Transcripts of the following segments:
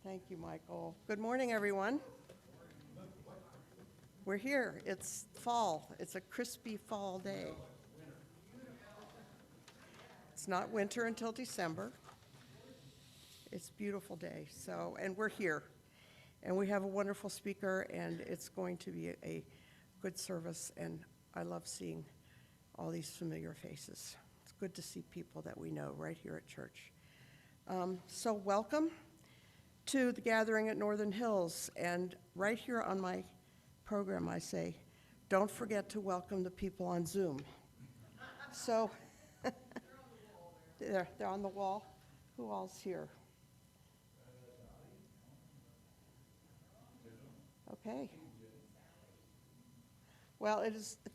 Thank you, Michael. Good morning, everyone. We're here. It's fall. It's a crispy fall day. It's not winter until December. It's a beautiful day. And we're here. And we have a wonderful speaker, and it's going to be a good service. And I love seeing all these familiar faces. It's good to see people that we know right here at church. So welcome to the gathering at Northern Hills. And right here on my program, I say, don't forget to welcome the people on Zoom. So they're on the wall. Who all's here? Okay. Well,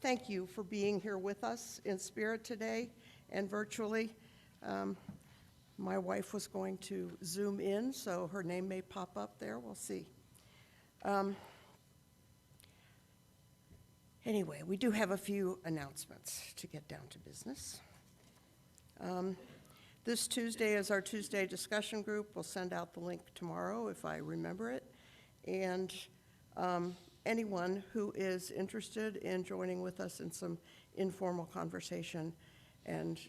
thank you for being here with us in spirit today and virtually. My wife was going to Zoom in, so her name may pop up there. We'll see. Anyway, we do have a few announcements to get down to business. This Tuesday is our Tuesday discussion group. We'll send out the link tomorrow if I remember it. And anyone who is interested in joining with us in some informal conversation and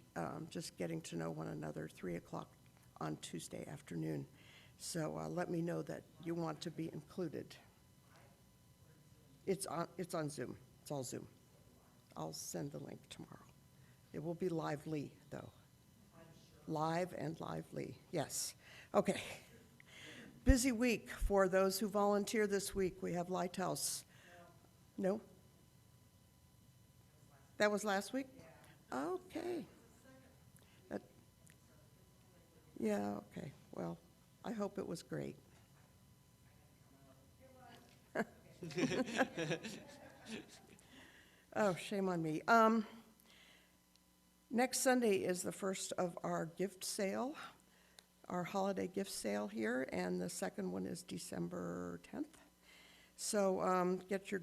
just getting to know one another, 3 o'clock on Tuesday afternoon. So let me know that you want to be included. It's on Zoom. It's all Zoom. I'll send the link tomorrow. It will be lively, though. Live and lively, yes. Okay. Busy week for those who volunteer this week. We have Lighthouse. No? That was last week? Okay. Yeah, okay. Well, I hope it was great. Oh, shame on me. Next Sunday is the first of our gift sale, our holiday gift sale here, and the second one is December 10th. So get your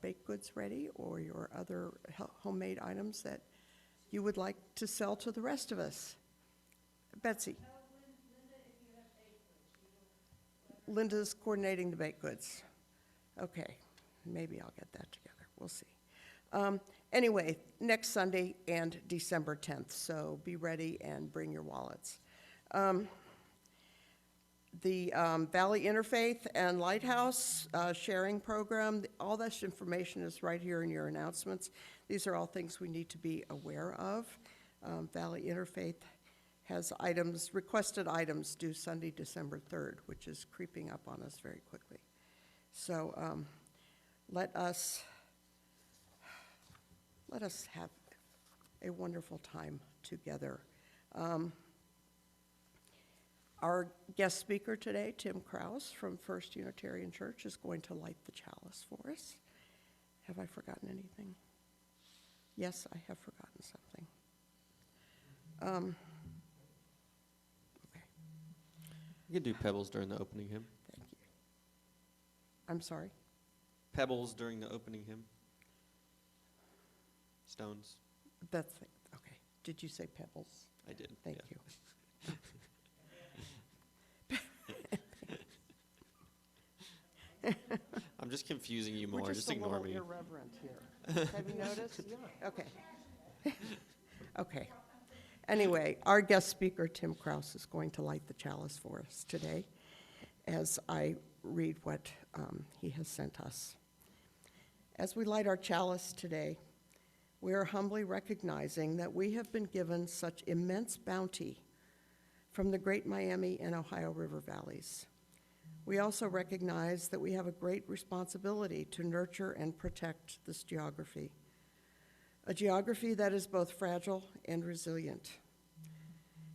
baked goods ready or your other homemade items that you would like to sell to the rest of us. Betsy. Linda's coordinating the baked goods. Okay, maybe I'll get that together. We'll see. Anyway, next Sunday and December 10th, so be ready and bring your wallets. The Valley Interfaith and Lighthouse sharing program, all this information is right here in your announcements. These are all things we need to be aware of. Valley Interfaith has requested items due Sunday, December 3rd, which is creeping up on us very quickly. So let us have a wonderful time together. Our guest speaker today, Tim Krause from First Unitarian Church, is going to light the chalice for us. Have I forgotten anything? Yes, I have forgotten something. Okay. You could do pebbles during the opening hymn. Thank you. I'm sorry? Pebbles during the opening hymn. Stones. That's it. Okay. Did you say pebbles? I did. Thank yeah. you. I'm just confusing you more. We're just ignore a me. little irreverent here. Have you noticed? Yeah. Okay. Okay. Anyway, our guest speaker, Tim Krause, is going to light the chalice for us today as I read what he has sent us. As we light our chalice today, we are humbly recognizing that we have been given such immense bounty from the great Miami and Ohio River valleys. We also recognize that we have a great responsibility to nurture and protect this geography, a geography that is both fragile and resilient.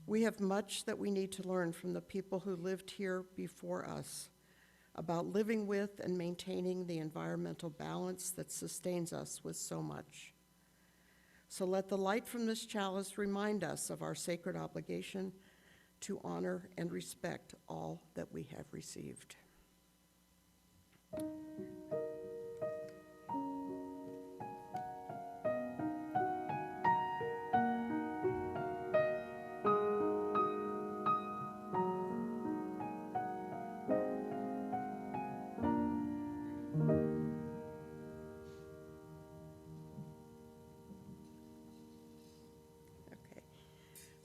We have much that we need to learn from the people who lived here before us about living with and maintaining the environmental balance that sustains us with so much. So let the light from this chalice remind us of our sacred obligation to honor and respect all that we have received.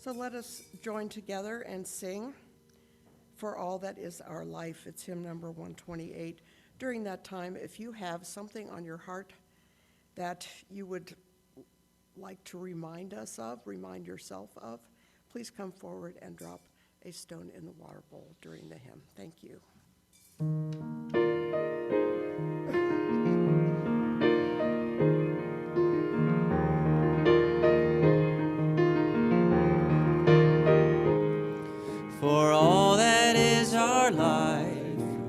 So let us join together and sing For All That Is Our Life. It's hymn number 128. During that time, if you have something on your heart that you would like to remind us of, remind yourself of, please come forward and drop a stone in the water bowl during the hymn. Thank you. For all that is our life,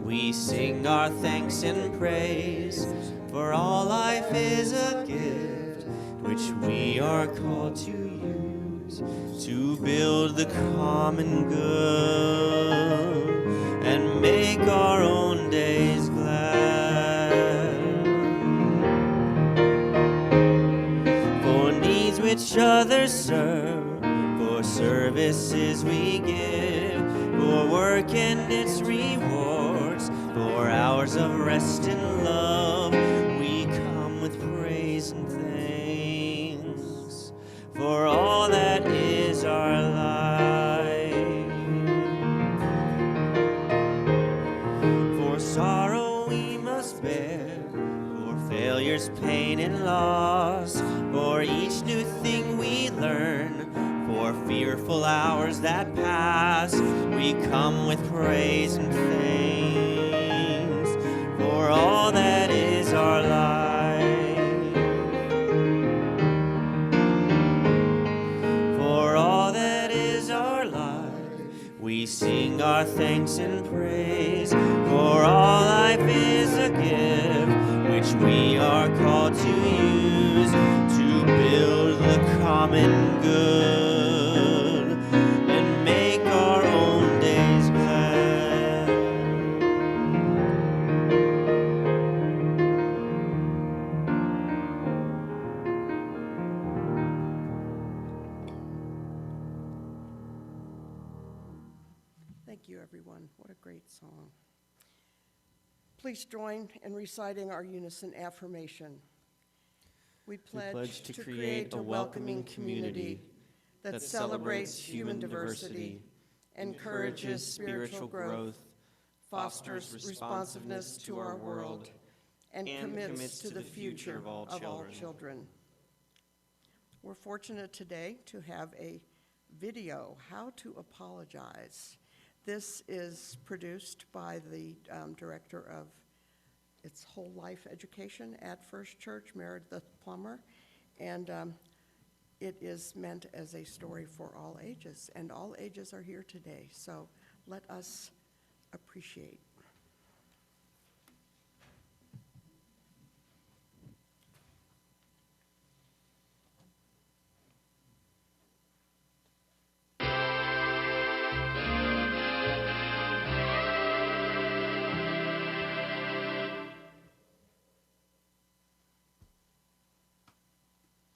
we sing our thanks and praise. For all life is a gift which we are called to use to build the common good and make our own days glad. For needs which others serve, for services we give, for work and its rewards, for hours of rest and love, we come with praise and thanks for all that is our life. For sorrow we must bear, for failures, pain, and loss, for each new thing we learn, for fearful hours that pass, we come with praise and thanks for all that is our life. For all that is our life, we sing our thanks and praise. For all life is a gift which we are called to use to build the common good. Thank you, everyone. What a great song. Please join in reciting our unison affirmation. We pledge to create a welcoming community that celebrates human diversity, encourages spiritual growth, fosters responsiveness to our world, and commits to the future of all children. We're fortunate today to have a video, How to Apologize. This is produced by the director of its whole life education at First Church, Meredith Plummer, and it is meant as a story for all ages, and all ages are here today, so let us appreciate.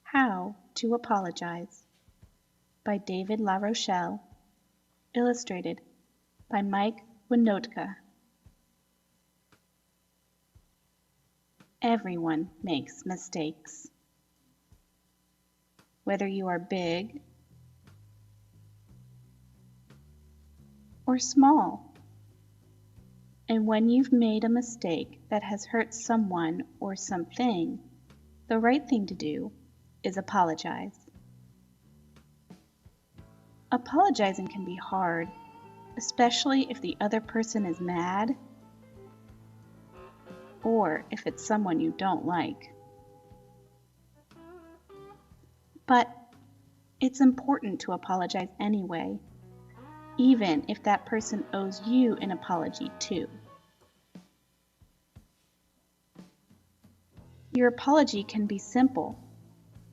How to Apologize by David LaRochelle, illustrated by Mike Winotka. Everyone makes mistakes. Whether you are big or small. And when you've made a mistake that has hurt someone or something, the right thing to do is apologize. Apologizing can be hard, especially if the other person is mad or if it's someone you don't like. But it's important to apologize anyway, even if that person owes you an apology too. Your apology can be simple.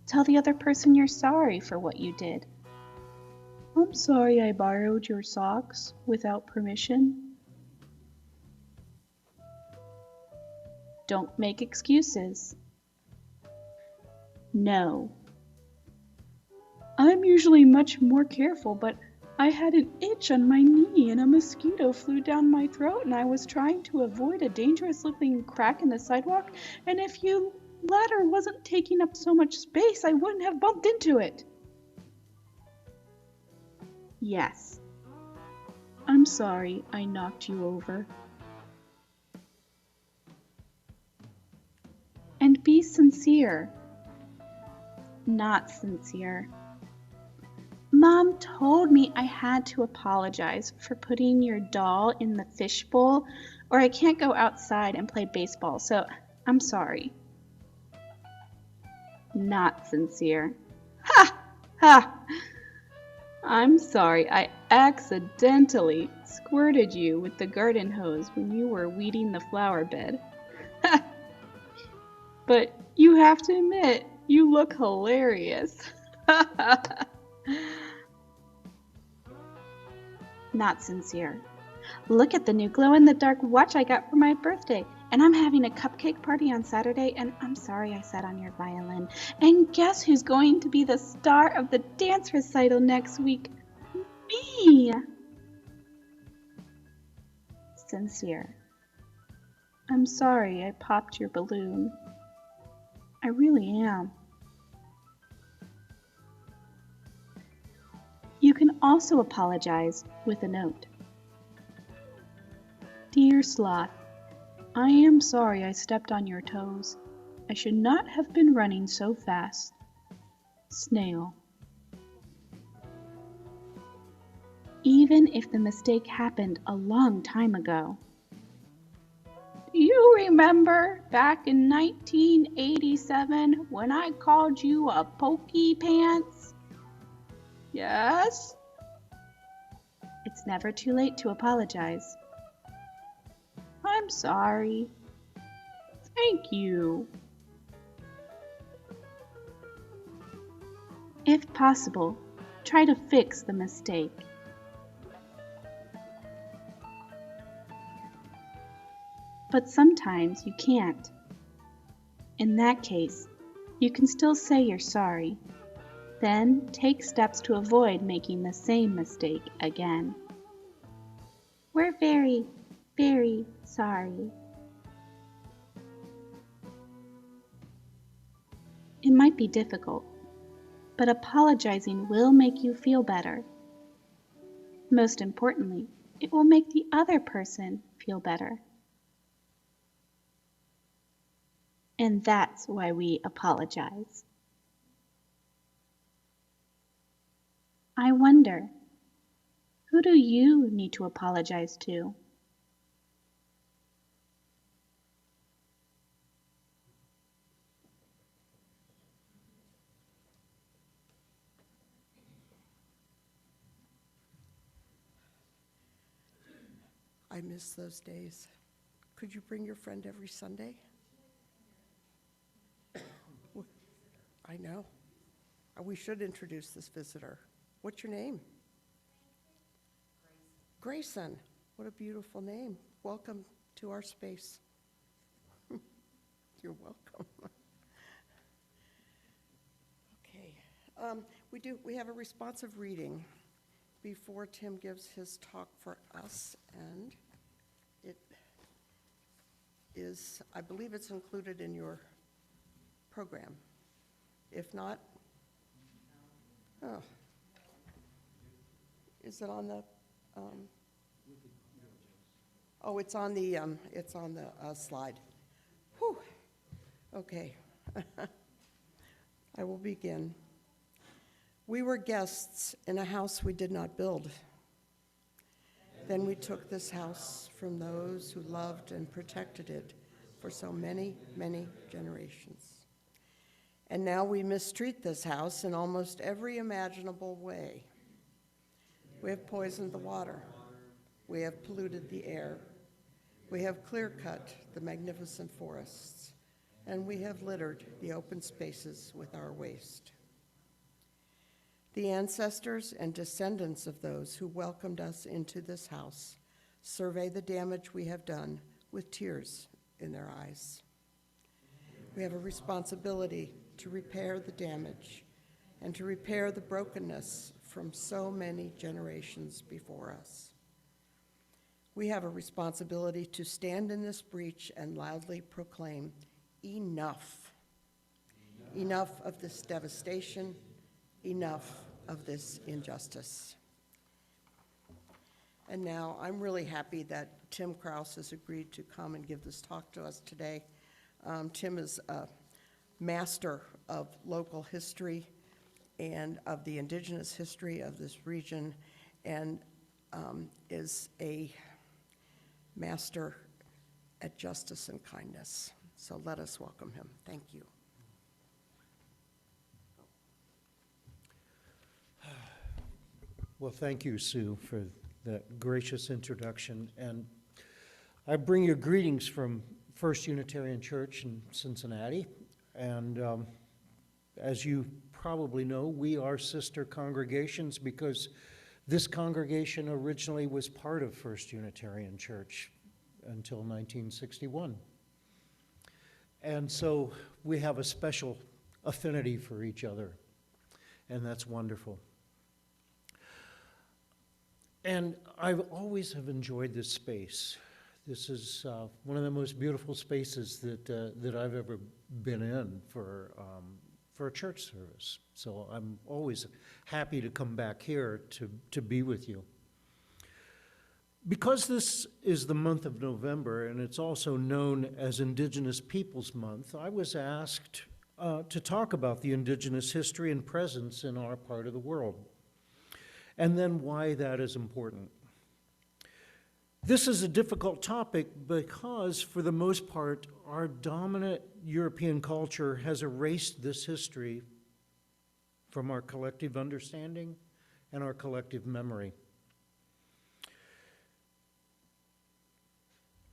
Tell the other person you're sorry for what you did. I'm sorry I borrowed your socks without permission. Don't make excuses. No. I'm usually much more careful, but I had an itch on my knee and a mosquito flew down my throat and I was trying to avoid a dangerous-looking crack in the sidewalk, and if your ladder wasn't taking up so much space, I wouldn't have bumped into it. Yes. I'm sorry I knocked you over. And be sincere. Not sincere. Mom told me I had to apologize for putting your doll in the fishbowl, or I can't go outside and play baseball, so I'm sorry. Not sincere. Ha! Ha! I'm sorry I accidentally squirted you with the garden hose when you were weeding the flower bed. Ha! But you have to admit, you look hilarious. Not sincere. Look at the new glow-in-the-dark watch I got for my birthday. And I'm having a cupcake party on Saturday, and I'm sorry I sat on your violin. And guess who's going to be the star of the dance recital next week? Me! Sincere. I'm sorry I popped your balloon. I really am. You can also apologize with a note. Dear Sloth, I am sorry I stepped on your toes. I should not have been running so fast. Snail. Even if the mistake happened a long time ago. Do you remember back in 1987 when I called you a pokey pants? Yes? It's never too late to apologize. I'm sorry. Thank you. If possible, try to fix the mistake. But sometimes you can't. In that case, you can still say you're sorry. Then take steps to avoid making the same mistake again. We're very, very sorry. It might be difficult, but apologizing will make you feel better. Most importantly, it will make the other person feel better. And that's why we apologize. I wonder, who do you need to apologize to? I miss those days. Could you bring your friend every Sunday? I know. We should introduce this visitor. What's your name? Grayson. What a beautiful name. Welcome to our space. You're welcome. Okay. We have a responsive reading before Tim gives his talk for us, and it is, I believe it's included in your program. If not, oh. Is it on the, oh, it's on the slide. Whew. Okay. I will begin. We were guests in a house we did not build. Then we took this house from those who loved and protected it for so many, many generations. And now we mistreat this house in almost every imaginable way. We have poisoned the water. We have polluted the air. We have clear-cut the magnificent forests. And we have littered the open spaces with our waste. The ancestors and descendants of those who welcomed us into this house survey the damage we have done with tears in their eyes. We have a responsibility to repair the damage and to repair the brokenness from so many generations before us. We have a responsibility to stand in this breach and loudly proclaim, enough. Enough of this devastation, enough of this injustice. And now I'm really happy that Tim Krause has agreed to come and give this talk to us today. Tim is a master of local history and of the indigenous history of this region, and is a master at justice and kindness. So let us welcome him. Thank you. Well, thank you, Sue, for that gracious introduction. And I bring you greetings from First Unitarian Church in Cincinnati. And as you probably know, we are sister congregations because this congregation originally was part of First Unitarian Church until 1961. And so we have a special affinity for each other, and that's wonderful. And I always have enjoyed this space. This is one of the most beautiful spaces that I've ever been in for a church service. So I'm always happy to come back here to be with you. Because this is the month of November, and it's also known as Indigenous Peoples Month, I was asked to talk about the indigenous history and presence in our part of the world, and then why that is important. This is a difficult topic because, for the most part, our dominant European culture has erased this history from our collective understanding and our collective memory.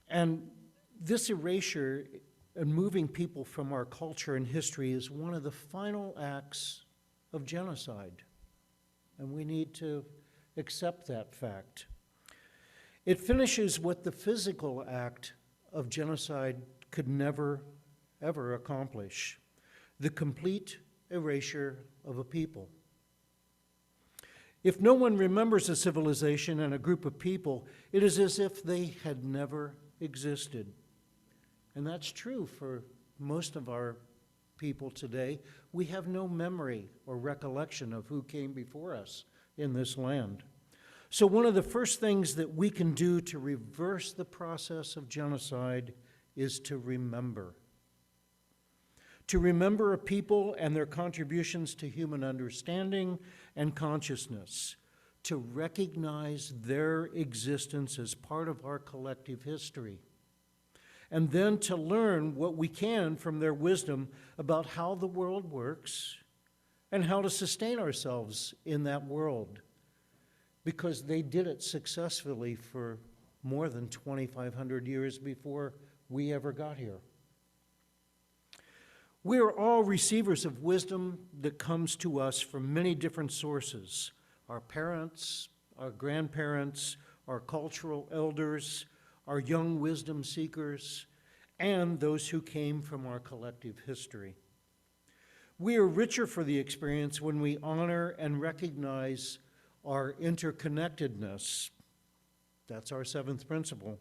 And this erasure and moving people from our culture and history is one of the final acts of genocide. And we need to accept that fact. It finishes what the physical act of genocide could never, ever accomplish: the complete erasure of a people. If no one remembers a civilization and a group of people, it is as if they had never existed. And that's true for most of our people today. We have no memory or recollection of who came before us in this land. So one of the first things that we can do to reverse the process of genocide is to remember. To remember a people and their contributions to human understanding and consciousness. To recognize their existence as part of our collective history. And then to learn what we can from their wisdom about how the world works and how to sustain ourselves in that world, because they did it successfully for more than 2,500 years before we ever got here. We are all receivers of wisdom that comes to us from many different sources: our parents, our grandparents, our cultural elders, our young wisdom seekers, and those who came from our collective history. We are richer for the experience when we honor and recognize our interconnectedness, that's our seventh principle,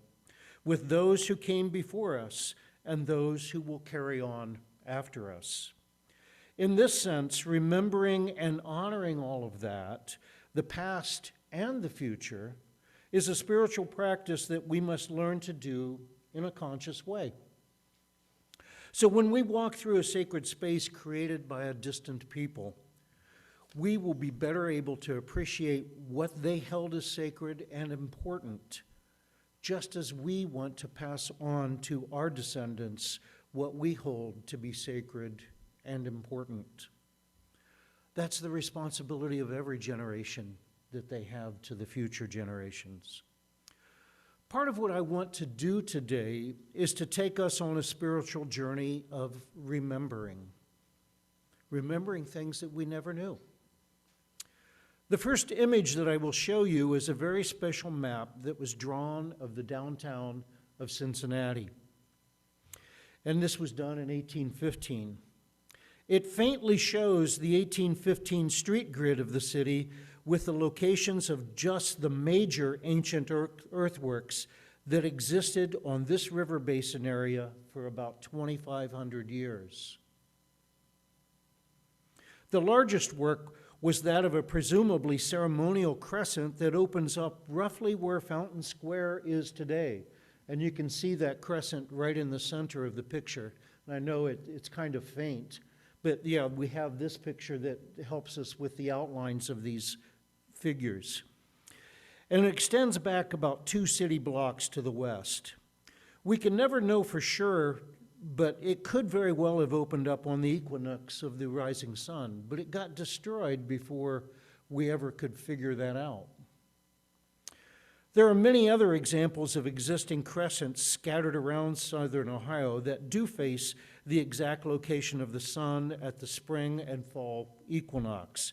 with those who came before us and those who will carry on after us. In this sense, remembering and honoring all of that, the past and the future, is a spiritual practice that we must learn to do in a conscious way. So when we walk through a sacred space created by a distant people, we will be better able to appreciate what they held as sacred and important, just as we want to pass on to our descendants what we hold to be sacred and important. That's the responsibility of every generation that they have to the future generations. Part of what I want to do today is to take us on a spiritual journey of remembering things that we never knew. The first image that I will show you is a very special map that was drawn of the downtown of Cincinnati. And this was done in 1815. It faintly shows the 1815 street grid of the city with the locations of just the major ancient earthworks that existed on this river basin area for about 2,500 years. The largest work was that of a presumably ceremonial crescent that opens up roughly where Fountain Square is today. And you can see that crescent right in the center of the picture. And I know it's kind of faint, but yeah, we have this picture that helps us with the outlines of these figures. And it extends back about 2 city blocks to the west. We can never know for sure, but it could very well have opened up on the equinox of the rising sun, but it got destroyed before we ever could figure that out. There are many other examples of existing crescents scattered around southern Ohio that do face the exact location of the sun at the spring and fall equinox.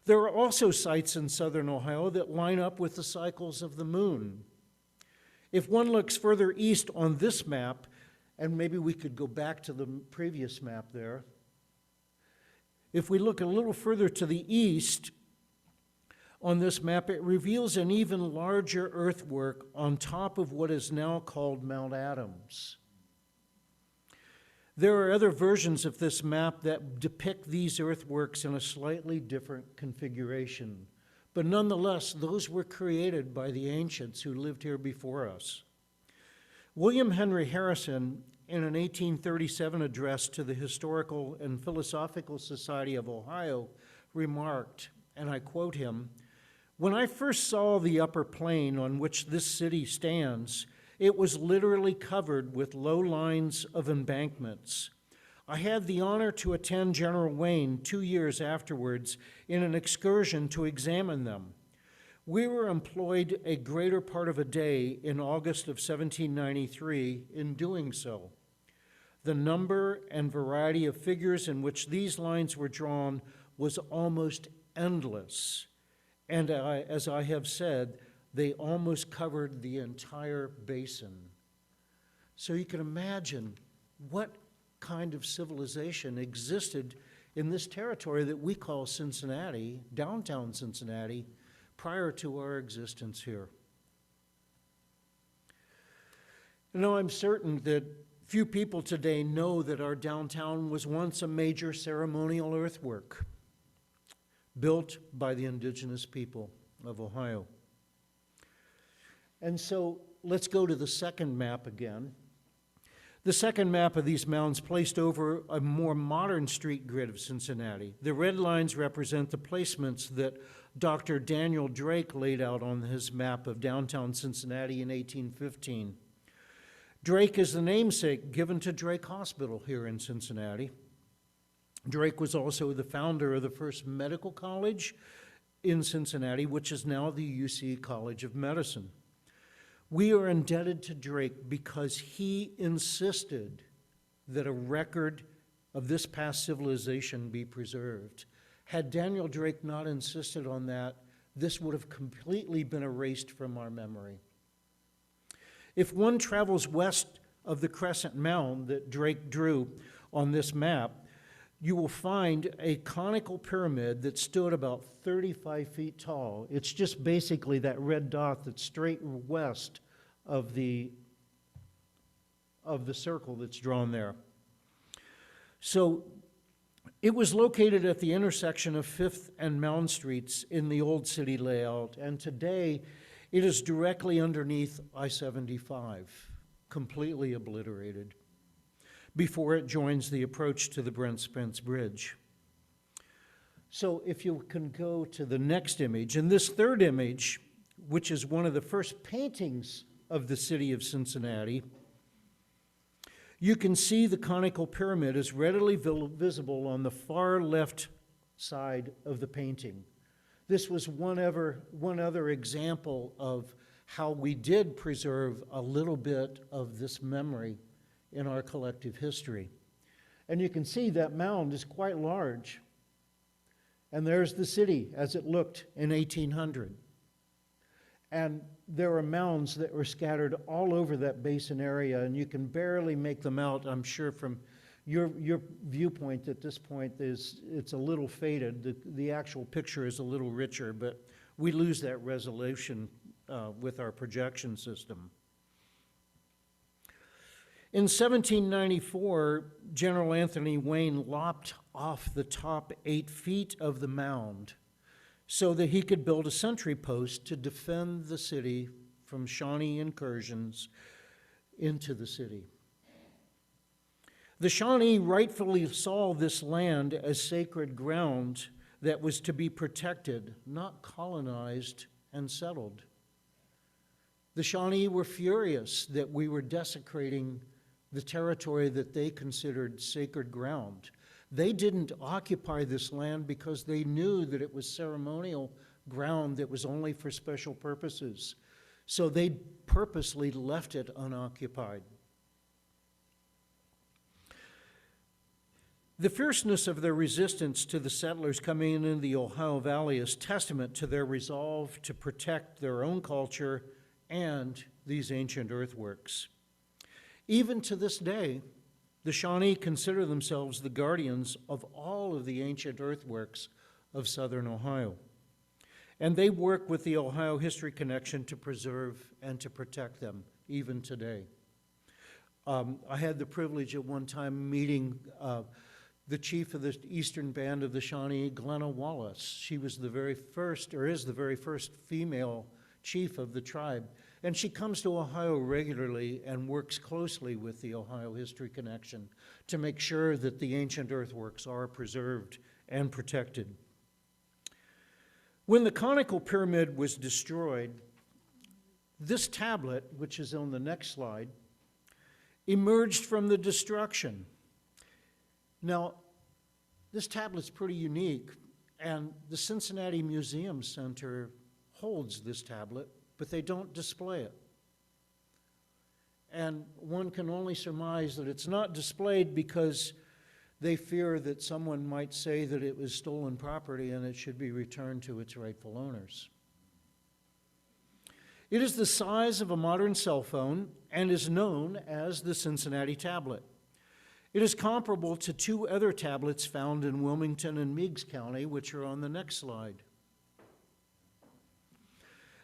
There are also sites in southern Ohio that line up with the cycles of the moon. If one looks further east on this map, and maybe we could go back to the previous map there. If we look a little further to the east on this map, it reveals an even larger earthwork on top of what is now called Mount Adams. There are other versions of this map that depict these earthworks in a slightly different configuration, but nonetheless, those were created by the ancients who lived here before us. William Henry Harrison, in an 1837 address to the Historical and Philosophical Society of Ohio, remarked, and I quote him, "When I first saw the upper plain on which this city stands, it was literally covered with low lines of embankments. I had the honor to attend General Wayne 2 years afterwards in an excursion to examine them. We were employed a greater part of a day in August of 1793 in doing so. The number and variety of figures in which these lines were drawn was almost endless, and as I have said, they almost covered the entire basin." So you can imagine what kind of civilization existed in this territory that we call Cincinnati, downtown Cincinnati, prior to our existence here. You know, I'm certain that few people today know that our downtown was once a major ceremonial earthwork built by the indigenous people of Ohio. And so let's go to the second map again. The second map of these mounds placed over a more modern street grid of Cincinnati. The red lines represent the placements that Dr. Daniel Drake laid out on his map of downtown Cincinnati in 1815. Drake is the namesake given to Drake Hospital here in Cincinnati. Drake was also the founder of the first medical college in Cincinnati, which is now the UC College of Medicine. We are indebted to Drake because he insisted that a record of this past civilization be preserved. Had Daniel Drake not insisted on that, this would have completely been erased from our memory. If one travels west of the crescent mound that Drake drew on this map, you will find a conical pyramid that stood about 35 feet tall. It's just basically that red dot that's straight west of the circle that's drawn there. So it was located at the intersection of 5th and Mound Streets in the old city layout, and today it is directly underneath I-75, completely obliterated, before it joins the approach to the Brent Spence Bridge. So if you can go to the next image, and this third image, which is one of the first paintings of the city of Cincinnati, you can see the conical pyramid is readily visible on the far left side of the painting. This was one other example of how we did preserve a little bit of this memory in our collective history. And you can see that mound is quite large. And there's the city as it looked in 1800. And there are mounds that were scattered all over that basin area, and you can barely make them out, I'm sure, from your viewpoint at this point. It's a little faded. The actual picture is a little richer, but we lose that resolution with our projection system. In 1794, General Anthony Wayne lopped off the top 8 feet of the mound so that he could build a sentry post to defend the city from Shawnee incursions into the city. The Shawnee rightfully saw this land as sacred ground that was to be protected, not colonized and settled. The Shawnee were furious that we were desecrating the territory that they considered sacred ground. They didn't occupy this land because they knew that it was ceremonial ground that was only for special purposes. So they purposely left it unoccupied. The fierceness of their resistance to the settlers coming into the Ohio Valley is testament to their resolve to protect their own culture and these ancient earthworks. Even to this day, the Shawnee consider themselves the guardians of all of the ancient earthworks of southern Ohio. And they work with the Ohio History Connection to preserve and to protect them, even today. I had the privilege at one time meeting the chief of the Eastern Band of the Shawnee, Glenna Wallace. She was the very first, or is the very first female chief of the tribe. And she comes to Ohio regularly and works closely with the Ohio History Connection to make sure that the ancient earthworks are preserved and protected. When the conical pyramid was destroyed, this tablet, which is on the next slide, emerged from the destruction. Now, this tablet's pretty unique, and the Cincinnati Museum Center holds this tablet, but they don't display it. And one can only surmise that it's not displayed because they fear that someone might say that it was stolen property and it should be returned to its rightful owners. It is the size of a modern cell phone and is known as the Cincinnati tablet. It is comparable to 2 other tablets found in Wilmington and Meigs County, which are on the next slide.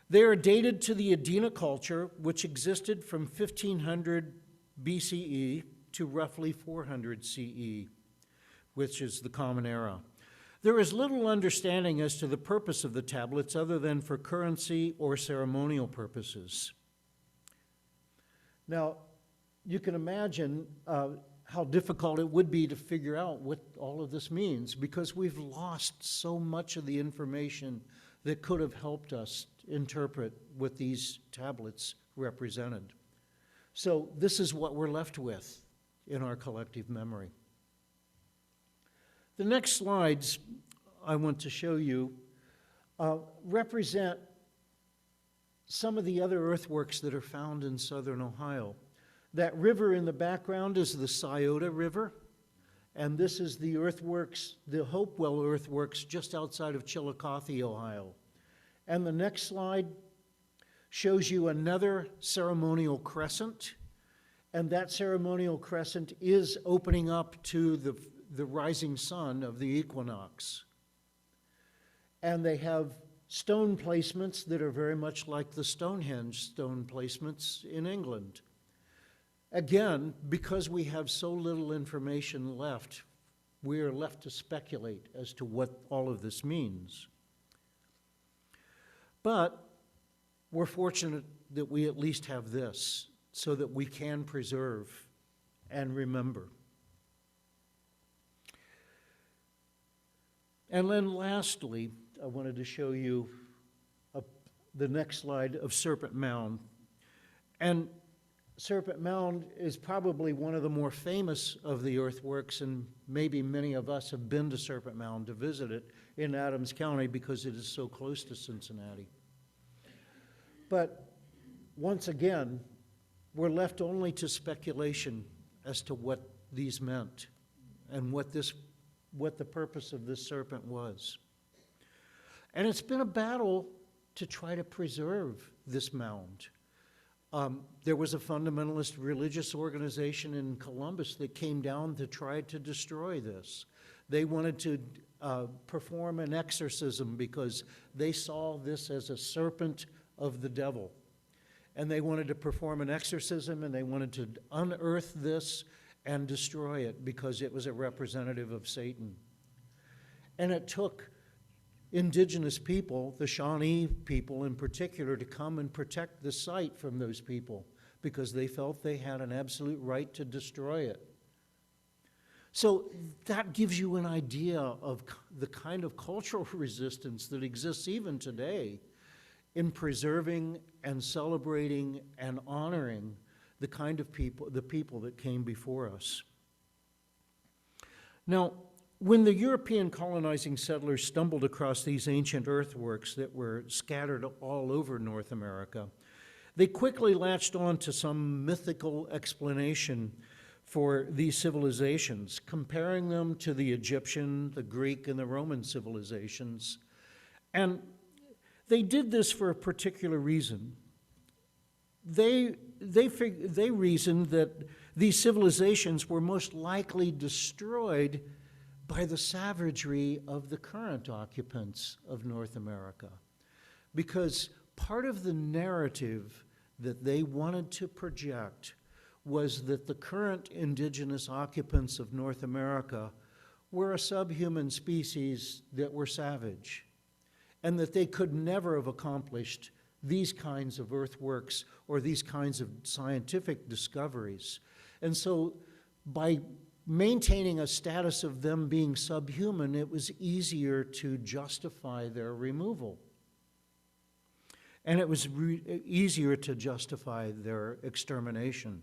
They are dated to the Adena culture, which existed from 1500 BCE to roughly 400 CE, which is the Common Era. There is little understanding as to the purpose of the tablets other than for currency or ceremonial purposes. Now, you can imagine how difficult it would be to figure out what all of this means, because we've lost so much of the information that could have helped us interpret what these tablets represented. So this is what we're left with in our collective memory. The next slides I want to show you represent some of the other earthworks that are found in southern Ohio. That river in the background is the Scioto River, and this is the earthworks, the Hopewell earthworks just outside of Chillicothe, Ohio. And the next slide shows you another ceremonial crescent, and that ceremonial crescent is opening up to the rising sun of the equinox. And they have stone placements that are very much like the Stonehenge stone placements in England. Again, because we have so little information left, we are left to speculate as to what all of this means. But we're fortunate that we at least have this so that we can preserve and remember. And then lastly, I wanted to show you the next slide of Serpent Mound. And Serpent Mound is probably one of the more famous of the earthworks, and maybe many of us have been to Serpent Mound to visit it in Adams County because it is so close to Cincinnati. But once again, we're left only to speculation as to what these meant and what the purpose of this serpent was. And it's been a battle to try to preserve this mound. There was a fundamentalist religious organization in Columbus that came down to try to destroy this. They wanted to perform an exorcism because they saw this as a serpent of the devil. And they wanted to perform an exorcism, and they wanted to unearth this and destroy it because it was a representative of Satan. And it took indigenous people, the Shawnee people in particular, to come and protect the site from those people because they felt they had an absolute right to destroy it. So that gives you an idea of the kind of cultural resistance that exists even today in preserving and celebrating and honoring the kind of people, the people that came before us. Now, when the European colonizing settlers stumbled across these ancient earthworks that were scattered all over North America, they quickly latched on to some mythical explanation for these civilizations, comparing them to the Egyptian, the Greek, and the Roman civilizations. And they did this for a particular reason. They reasoned that these civilizations were most likely destroyed by the savagery of the current occupants of North America. Because part of the narrative that they wanted to project was that the current indigenous occupants of North America were a subhuman species that were savage, and that they could never have accomplished these kinds of earthworks or these kinds of scientific discoveries. And so by maintaining a status of them being subhuman, it was easier to justify their removal. And it was easier to justify their extermination.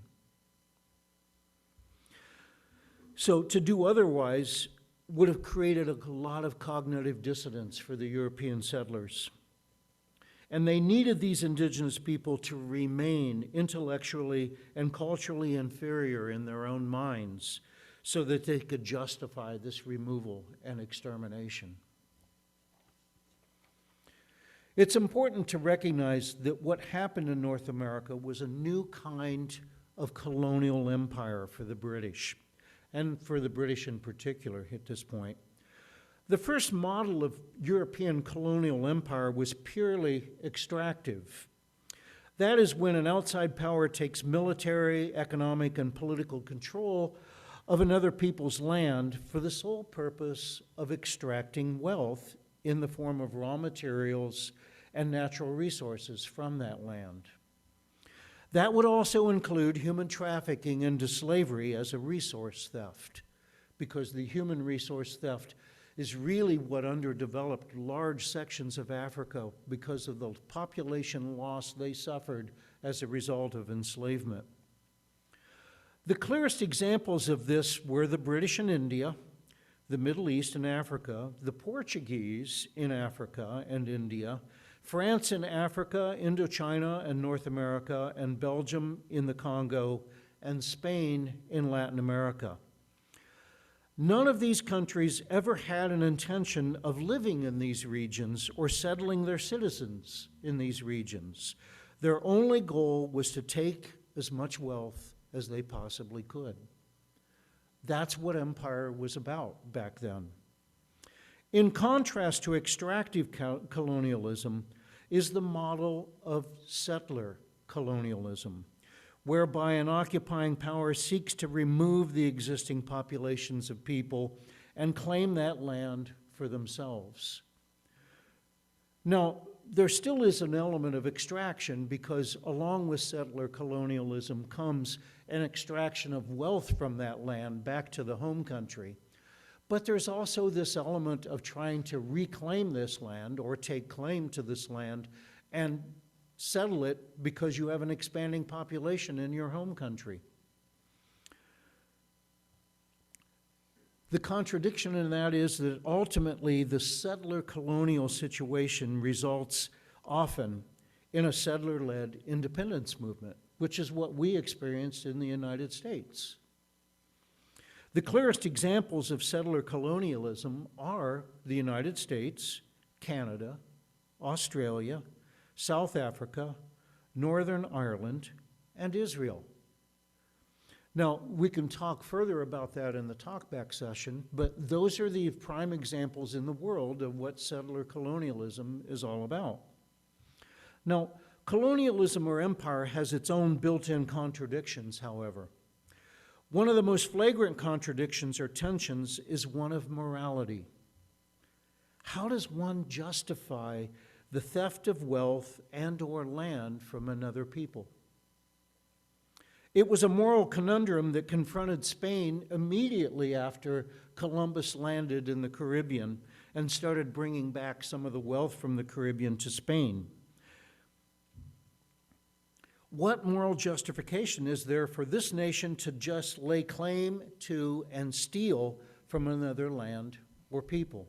So to do otherwise would have created a lot of cognitive dissonance for the European settlers. And they needed these indigenous people to remain intellectually and culturally inferior in their own minds so that they could justify this removal and extermination. It's important to recognize that what happened in North America was a new kind of colonial empire for the British, and for the British in particular at this point. The first model of European colonial empire was purely extractive. That is when an outside power takes military, economic, and political control of another people's land for the sole purpose of extracting wealth in the form of raw materials and natural resources from that land. That would also include human trafficking into slavery as a resource theft, because the human resource theft is really what underdeveloped large sections of Africa because of the population loss they suffered as a result of enslavement. The clearest examples of this were the British in India, the Middle East and Africa, the Portuguese in Africa and India, France in Africa, Indochina and North America, and Belgium in the Congo, and Spain in Latin America. None of these countries ever had an intention of living in these regions or settling their citizens in these regions. Their only goal was to take as much wealth as they possibly could. That's what empire was about back then. In contrast to extractive colonialism is the model of settler colonialism, whereby an occupying power seeks to remove the existing populations of people and claim that land for themselves. Now, there still is an element of extraction because along with settler colonialism comes an extraction of wealth from that land back to the home country. But there's also this element of trying to reclaim this land or take claim to this land and settle it because you have an expanding population in your home country. The contradiction in that is that ultimately the settler colonial situation results often in a settler-led independence movement, which is what we experienced in the United States. The clearest examples of settler colonialism are the United States, Canada, Australia, South Africa, Northern Ireland, and Israel. Now, we can talk further about that in the talkback session, but those are the prime examples in the world of what settler colonialism is all about. Now, colonialism or empire has its own built-in contradictions, however. One of the most flagrant contradictions or tensions is one of morality. How does one justify the theft of wealth and or land from another people? It was a moral conundrum that confronted Spain immediately after Columbus landed in the Caribbean and started bringing back some of the wealth from the Caribbean to Spain. What moral justification is there for this nation to just lay claim to and steal from another land or people?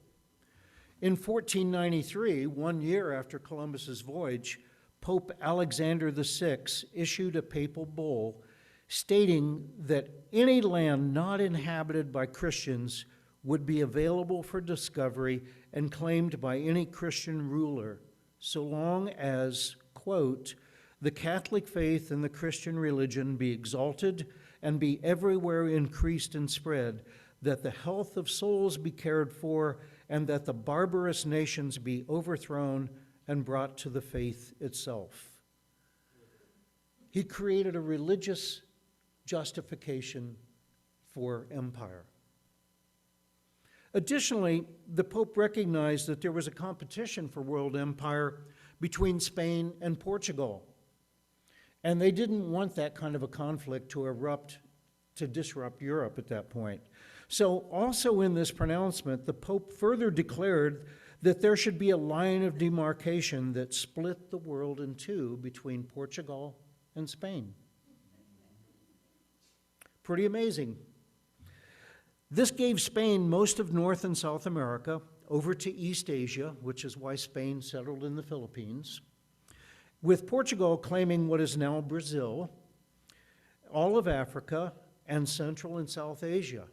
In 1493, 1 year after Columbus's voyage, Pope Alexander VI issued a papal bull stating that any land not inhabited by Christians would be available for discovery and claimed by any Christian ruler, so long as, quote, the Catholic faith and the Christian religion be exalted and be everywhere increased and spread, that the health of souls be cared for, and that the barbarous nations be overthrown and brought to the faith itself. He created a religious justification for empire. Additionally, the Pope recognized that there was a competition for world empire between Spain and Portugal. And they didn't want that kind of a conflict to disrupt Europe at that point. So also in this pronouncement, the Pope further declared that there should be a line of demarcation that split the world in two between Portugal and Spain. Pretty amazing. This gave Spain most of North and South America over to East Asia, which is why Spain settled in the Philippines, with Portugal claiming what is now Brazil, all of Africa, and Central and South Asia.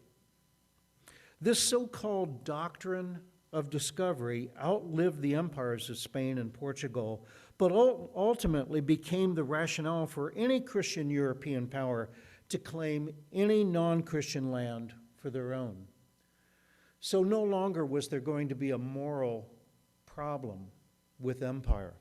This so-called doctrine of discovery outlived the empires of Spain and Portugal, but ultimately became the rationale for any Christian European power to claim any non-Christian land for their own. So no longer was there going to be a moral problem with empire.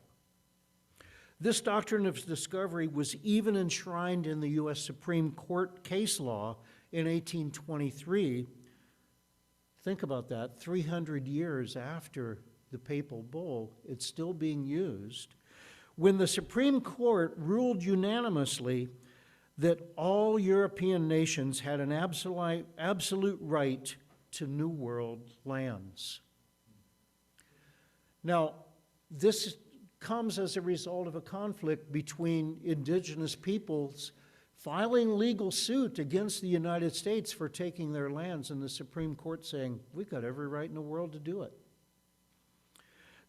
This doctrine of discovery was even enshrined in the U.S. Supreme Court case law in 1823. Think about that, 300 years after the papal bull, it's still being used, when the Supreme Court ruled unanimously that all European nations had an absolute right to New World lands. Now, this comes as a result of a conflict between indigenous peoples filing legal suit against the United States for taking their lands, and the Supreme Court saying, we've got every right in the world to do it.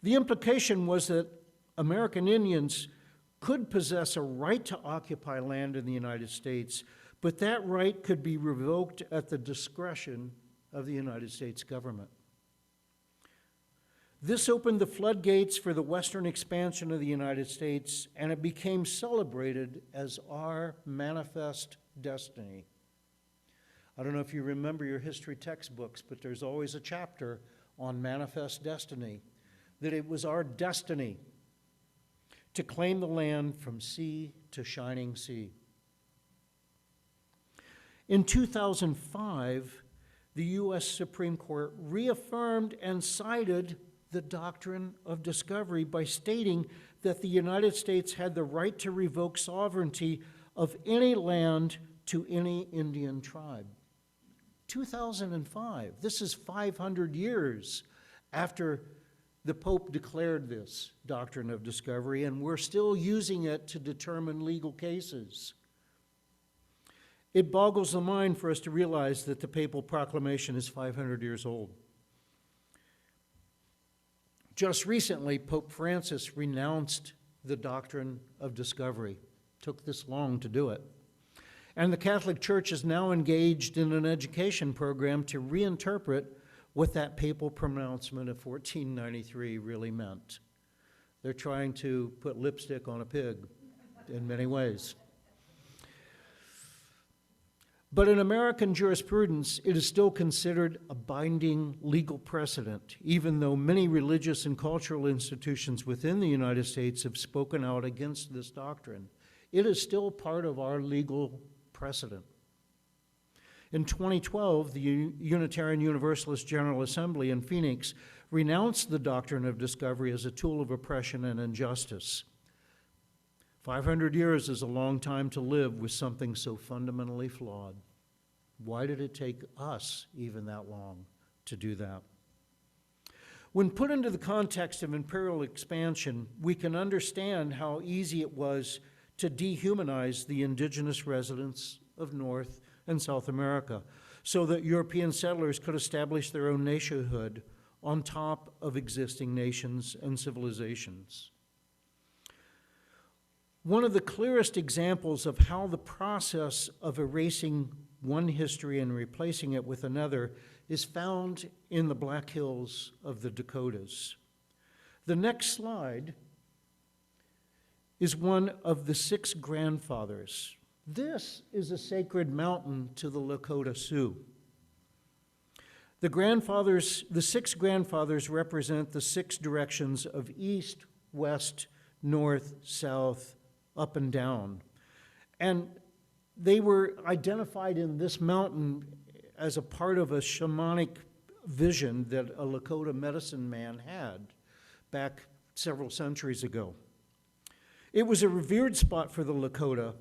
The implication was that American Indians could possess a right to occupy land in the United States, but that right could be revoked at the discretion of the United States government. This opened the floodgates for the western expansion of the United States, and it became celebrated as our manifest destiny. I don't know if you remember your history textbooks, but there's always a chapter on manifest destiny, that it was our destiny to claim the land from sea to shining sea. In 2005, the U.S. Supreme Court reaffirmed and cited the doctrine of discovery by stating that the United States had the right to revoke sovereignty of any land to any Indian tribe. 2005, this is 500 years after the Pope declared this doctrine of discovery, and we're still using it to determine legal cases. It boggles the mind for us to realize that the papal proclamation is 500 years old. Just recently, Pope Francis renounced the doctrine of discovery. It took this long to do it. And the Catholic Church is now engaged in an education program to reinterpret what that papal pronouncement of 1493 really meant. They're trying to put lipstick on a pig in many ways. But in American jurisprudence, it is still considered a binding legal precedent, even though many religious and cultural institutions within the United States have spoken out against this doctrine. It is still part of our legal precedent. In 2012, the Unitarian Universalist General Assembly in Phoenix renounced the doctrine of discovery as a tool of oppression and injustice. 500 years is a long time to live with something so fundamentally flawed. Why did it take us even that long to do that? When put into the context of imperial expansion, we can understand how easy it was to dehumanize the indigenous residents of North and South America so that European settlers could establish their own nationhood on top of existing nations and civilizations. One of the clearest examples of how the process of erasing one history and replacing it with another is found in the Black Hills of the Dakotas. The next slide is one of the 6 grandfathers. This is a sacred mountain to the Lakota Sioux. The 6 grandfathers represent the 6 directions of east, west, north, south, up and down. And they were identified in this mountain as a part of a shamanic vision that a Lakota medicine man had back several centuries ago. It was a revered spot for the Lakota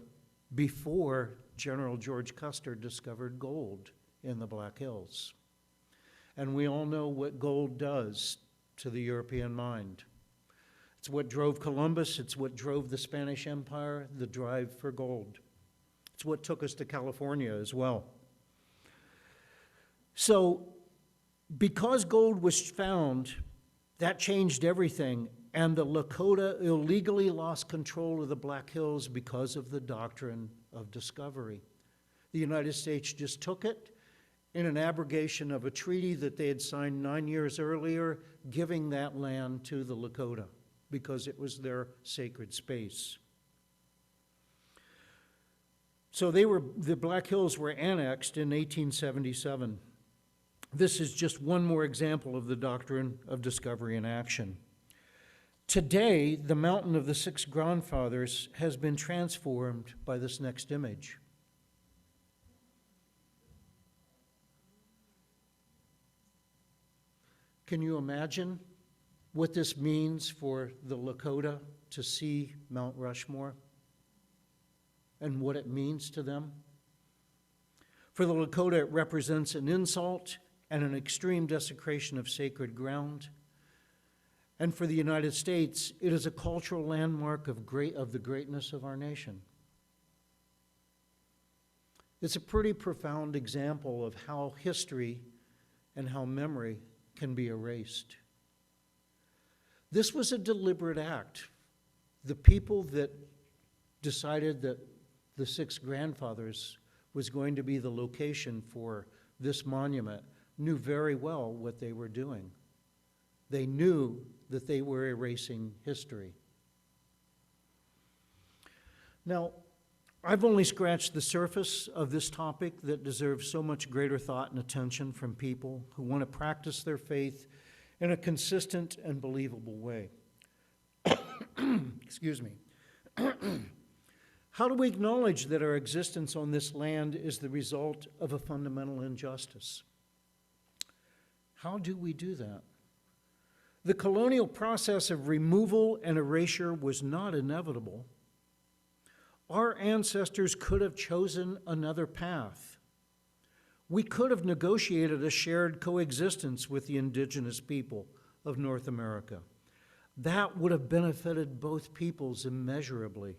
before General George Custer discovered gold in the Black Hills. And we all know what gold does to the European mind. It's what drove Columbus, it's what drove the Spanish Empire, the drive for gold. It's what took us to California as well. So, because gold was found, that changed everything, and the Lakota illegally lost control of the Black Hills because of the doctrine of discovery. The United States just took it in an abrogation of a treaty that they had signed 9 years earlier, giving that land to the Lakota because it was their sacred space. So the Black Hills were annexed in 1877. This is just one more example of the doctrine of discovery in action. Today, the mountain of the 6 grandfathers has been transformed by this next image. Can you imagine what this means for the Lakota to see Mount Rushmore and what it means to them? For the Lakota, it represents an insult and an extreme desecration of sacred ground. And for the United States, it is a cultural landmark of the greatness of our nation. It's a pretty profound example of how history and how memory can be erased. This was a deliberate act. The people that decided that the 6 grandfathers was going to be the location for this monument knew very well what they were doing. They knew that they were erasing history. Now, I've only scratched the surface of this topic that deserves so much greater thought and attention from people who want to practice their faith in a consistent and believable way. Excuse me. How do we acknowledge that our existence on this land is the result of a fundamental injustice? How do we do that? The colonial process of removal and erasure was not inevitable. Our ancestors could have chosen another path. We could have negotiated a shared coexistence with the indigenous people of North America. That would have benefited both peoples immeasurably.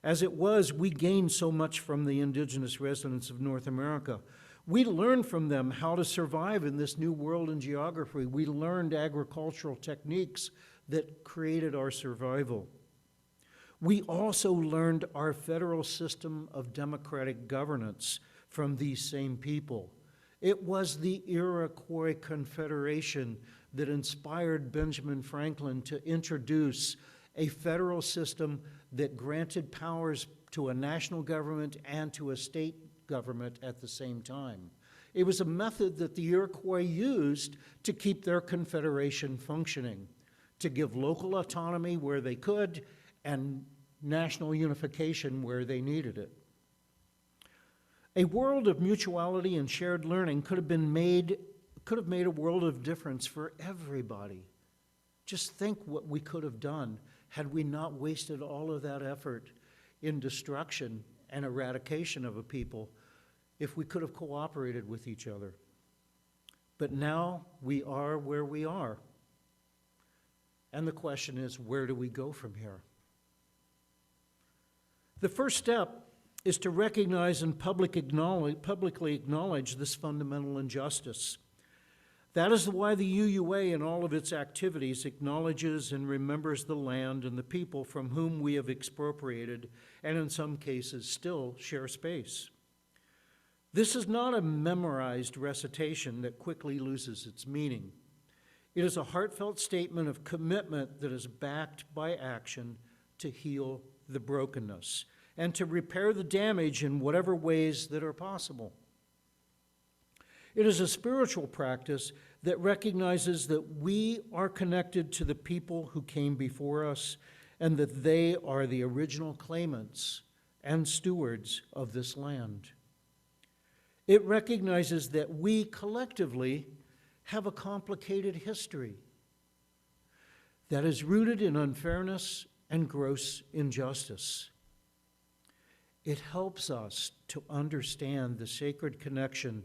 As it was, we gained so much from the indigenous residents of North America. We learned from them how to survive in this new world and geography. We learned agricultural techniques that created our survival. We also learned our federal system of democratic governance from these same people. It was the Iroquois Confederation that inspired Benjamin Franklin to introduce a federal system that granted powers to a national government and to a state government at the same time. It was a method that the Iroquois used to keep their confederation functioning, to give local autonomy where they could and national unification where they needed it. A world of mutuality and shared learning could have made a world of difference for everybody. Just think what we could have done had we not wasted all of that effort in destruction and eradication of a people, if we could have cooperated with each other. But now we are where we are. And the question is, where do we go from here? The first step is to recognize and publicly acknowledge this fundamental injustice. That is why the UUA in all of its activities acknowledges and remembers the land and the people from whom we have expropriated and in some cases still share space. This is not a memorized recitation that quickly loses its meaning. It is a heartfelt statement of commitment that is backed by action to heal the brokenness and to repair the damage in whatever ways that are possible. It is a spiritual practice that recognizes that we are connected to the people who came before us and that they are the original claimants and stewards of this land. It recognizes that we collectively have a complicated history that is rooted in unfairness and gross injustice. It helps us to understand the sacred connection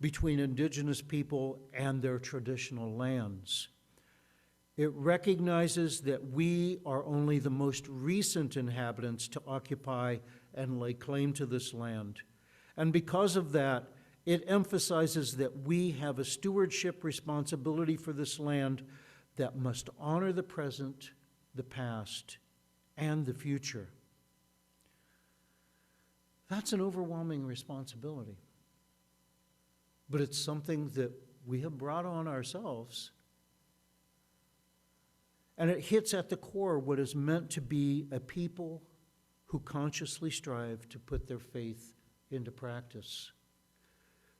between indigenous people and their traditional lands. It recognizes that we are only the most recent inhabitants to occupy and lay claim to this land. And because of that, it emphasizes that we have a stewardship responsibility for this land that must honor the present, the past, and the future. That's an overwhelming responsibility. But it's something that we have brought on ourselves. And it hits at the core what is meant to be a people who consciously strive to put their faith into practice.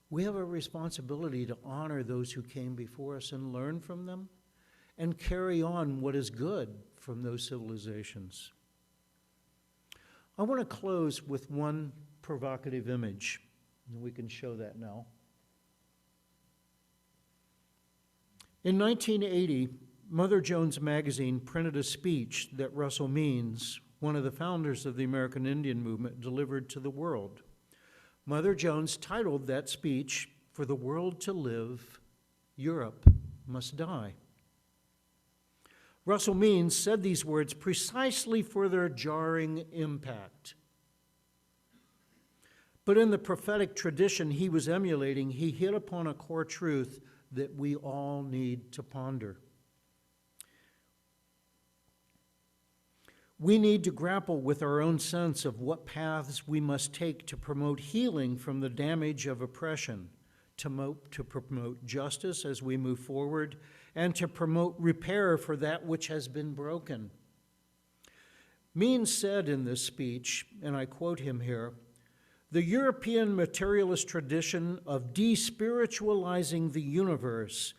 We have a responsibility to honor those who came before us and learn from them and carry on what is good from those civilizations. I want to close with one provocative image, and we can show that now. In 1980, Mother Jones magazine printed a speech that Russell Means, one of the founders of the American Indian movement, delivered to the world. Mother Jones titled that speech, "For the World to Live, Europe Must Die." Russell Means said these words precisely for their jarring impact. But in the prophetic tradition he was emulating, he hit upon a core truth that we all need to ponder. We need to grapple with our own sense of what paths we must take to promote healing from the damage of oppression, to promote justice as we move forward, and to promote repair for that which has been broken. Means said in this speech, and I quote him here, "The European materialist tradition of despiritualizing the universe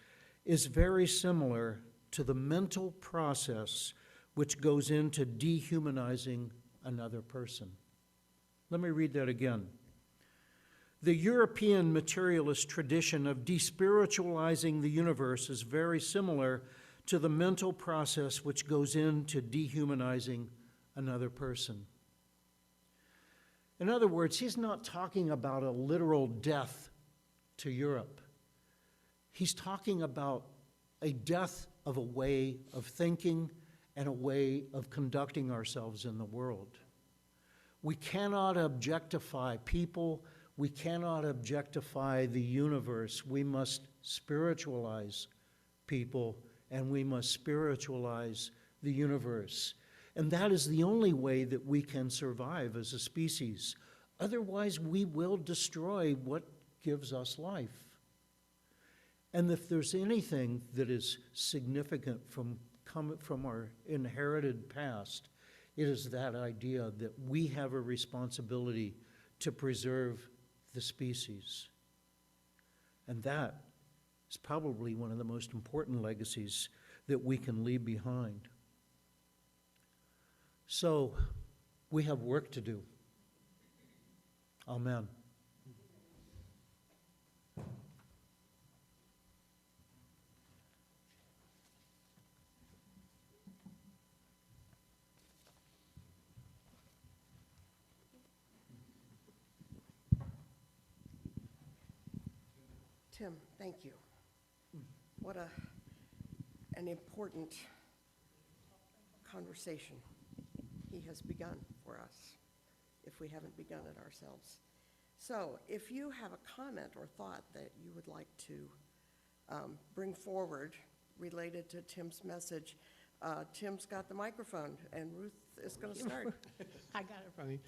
is very similar to the mental process which goes into dehumanizing another person." Let me read that again. The European materialist tradition of despiritualizing the universe is very similar to the mental process which goes into dehumanizing another person. In other words, he's not talking about a literal death to Europe. He's talking about a death of a way of thinking and a way of conducting ourselves in the world. We cannot objectify people. We cannot objectify the universe. We must spiritualize people, and we must spiritualize the universe. And that is the only way that we can survive as a species. Otherwise, we will destroy what gives us life. And if there's anything that is significant from our inherited past, it is that idea that we have a responsibility to preserve the species. And that is probably one of the most important legacies that we can leave behind. So, we have work to do. Amen. Tim, thank you. What an important conversation he has begun for us, if we haven't begun it ourselves. So if you have a comment or thought that you would like to bring forward related to Tim's message, Tim's got the microphone, and Ruth is going to start. I got it from you.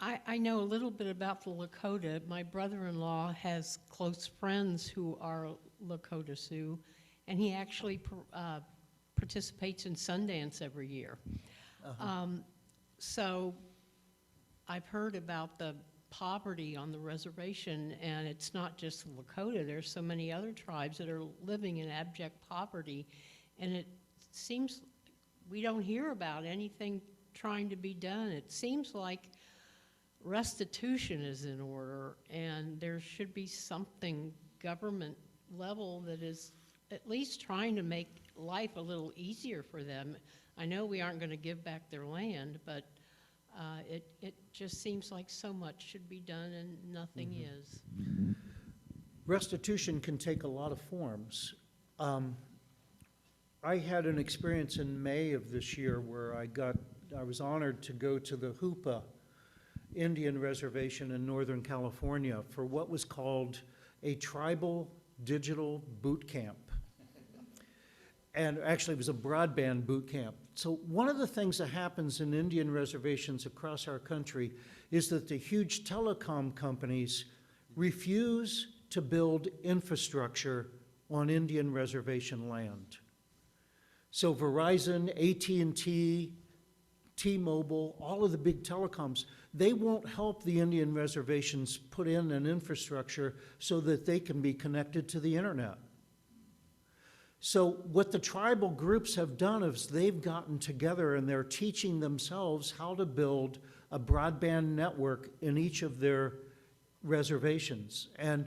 I know a little bit about the Lakota. My brother-in-law has close friends who are Lakota Sioux, and he actually participates in Sundance every year. So I've heard about the poverty on the reservation, and it's not just the Lakota. There's so many other tribes that are living in abject poverty, and it seems we don't hear about anything trying to be done. It seems like restitution is in order, and there should be something government level that is at least trying to make life a little easier for them. I know we aren't going to give back their land, but it just seems like so much should be done and nothing is. Restitution can take a lot of forms. I had an experience in May of this year where I was honored to go to the Hoopa Indian Reservation in Northern California for what was called a tribal digital boot camp. And actually, it was a broadband boot camp. So one of the things that happens in Indian reservations across our country is that the huge telecom companies refuse to build infrastructure on Indian reservation land. So Verizon, AT&T, T-Mobile, all of the big telecoms, they won't help the Indian reservations put in an infrastructure so that they can be connected to the internet. So what the tribal groups have done is they've gotten together and they're teaching themselves how to build a broadband network in each of their reservations. And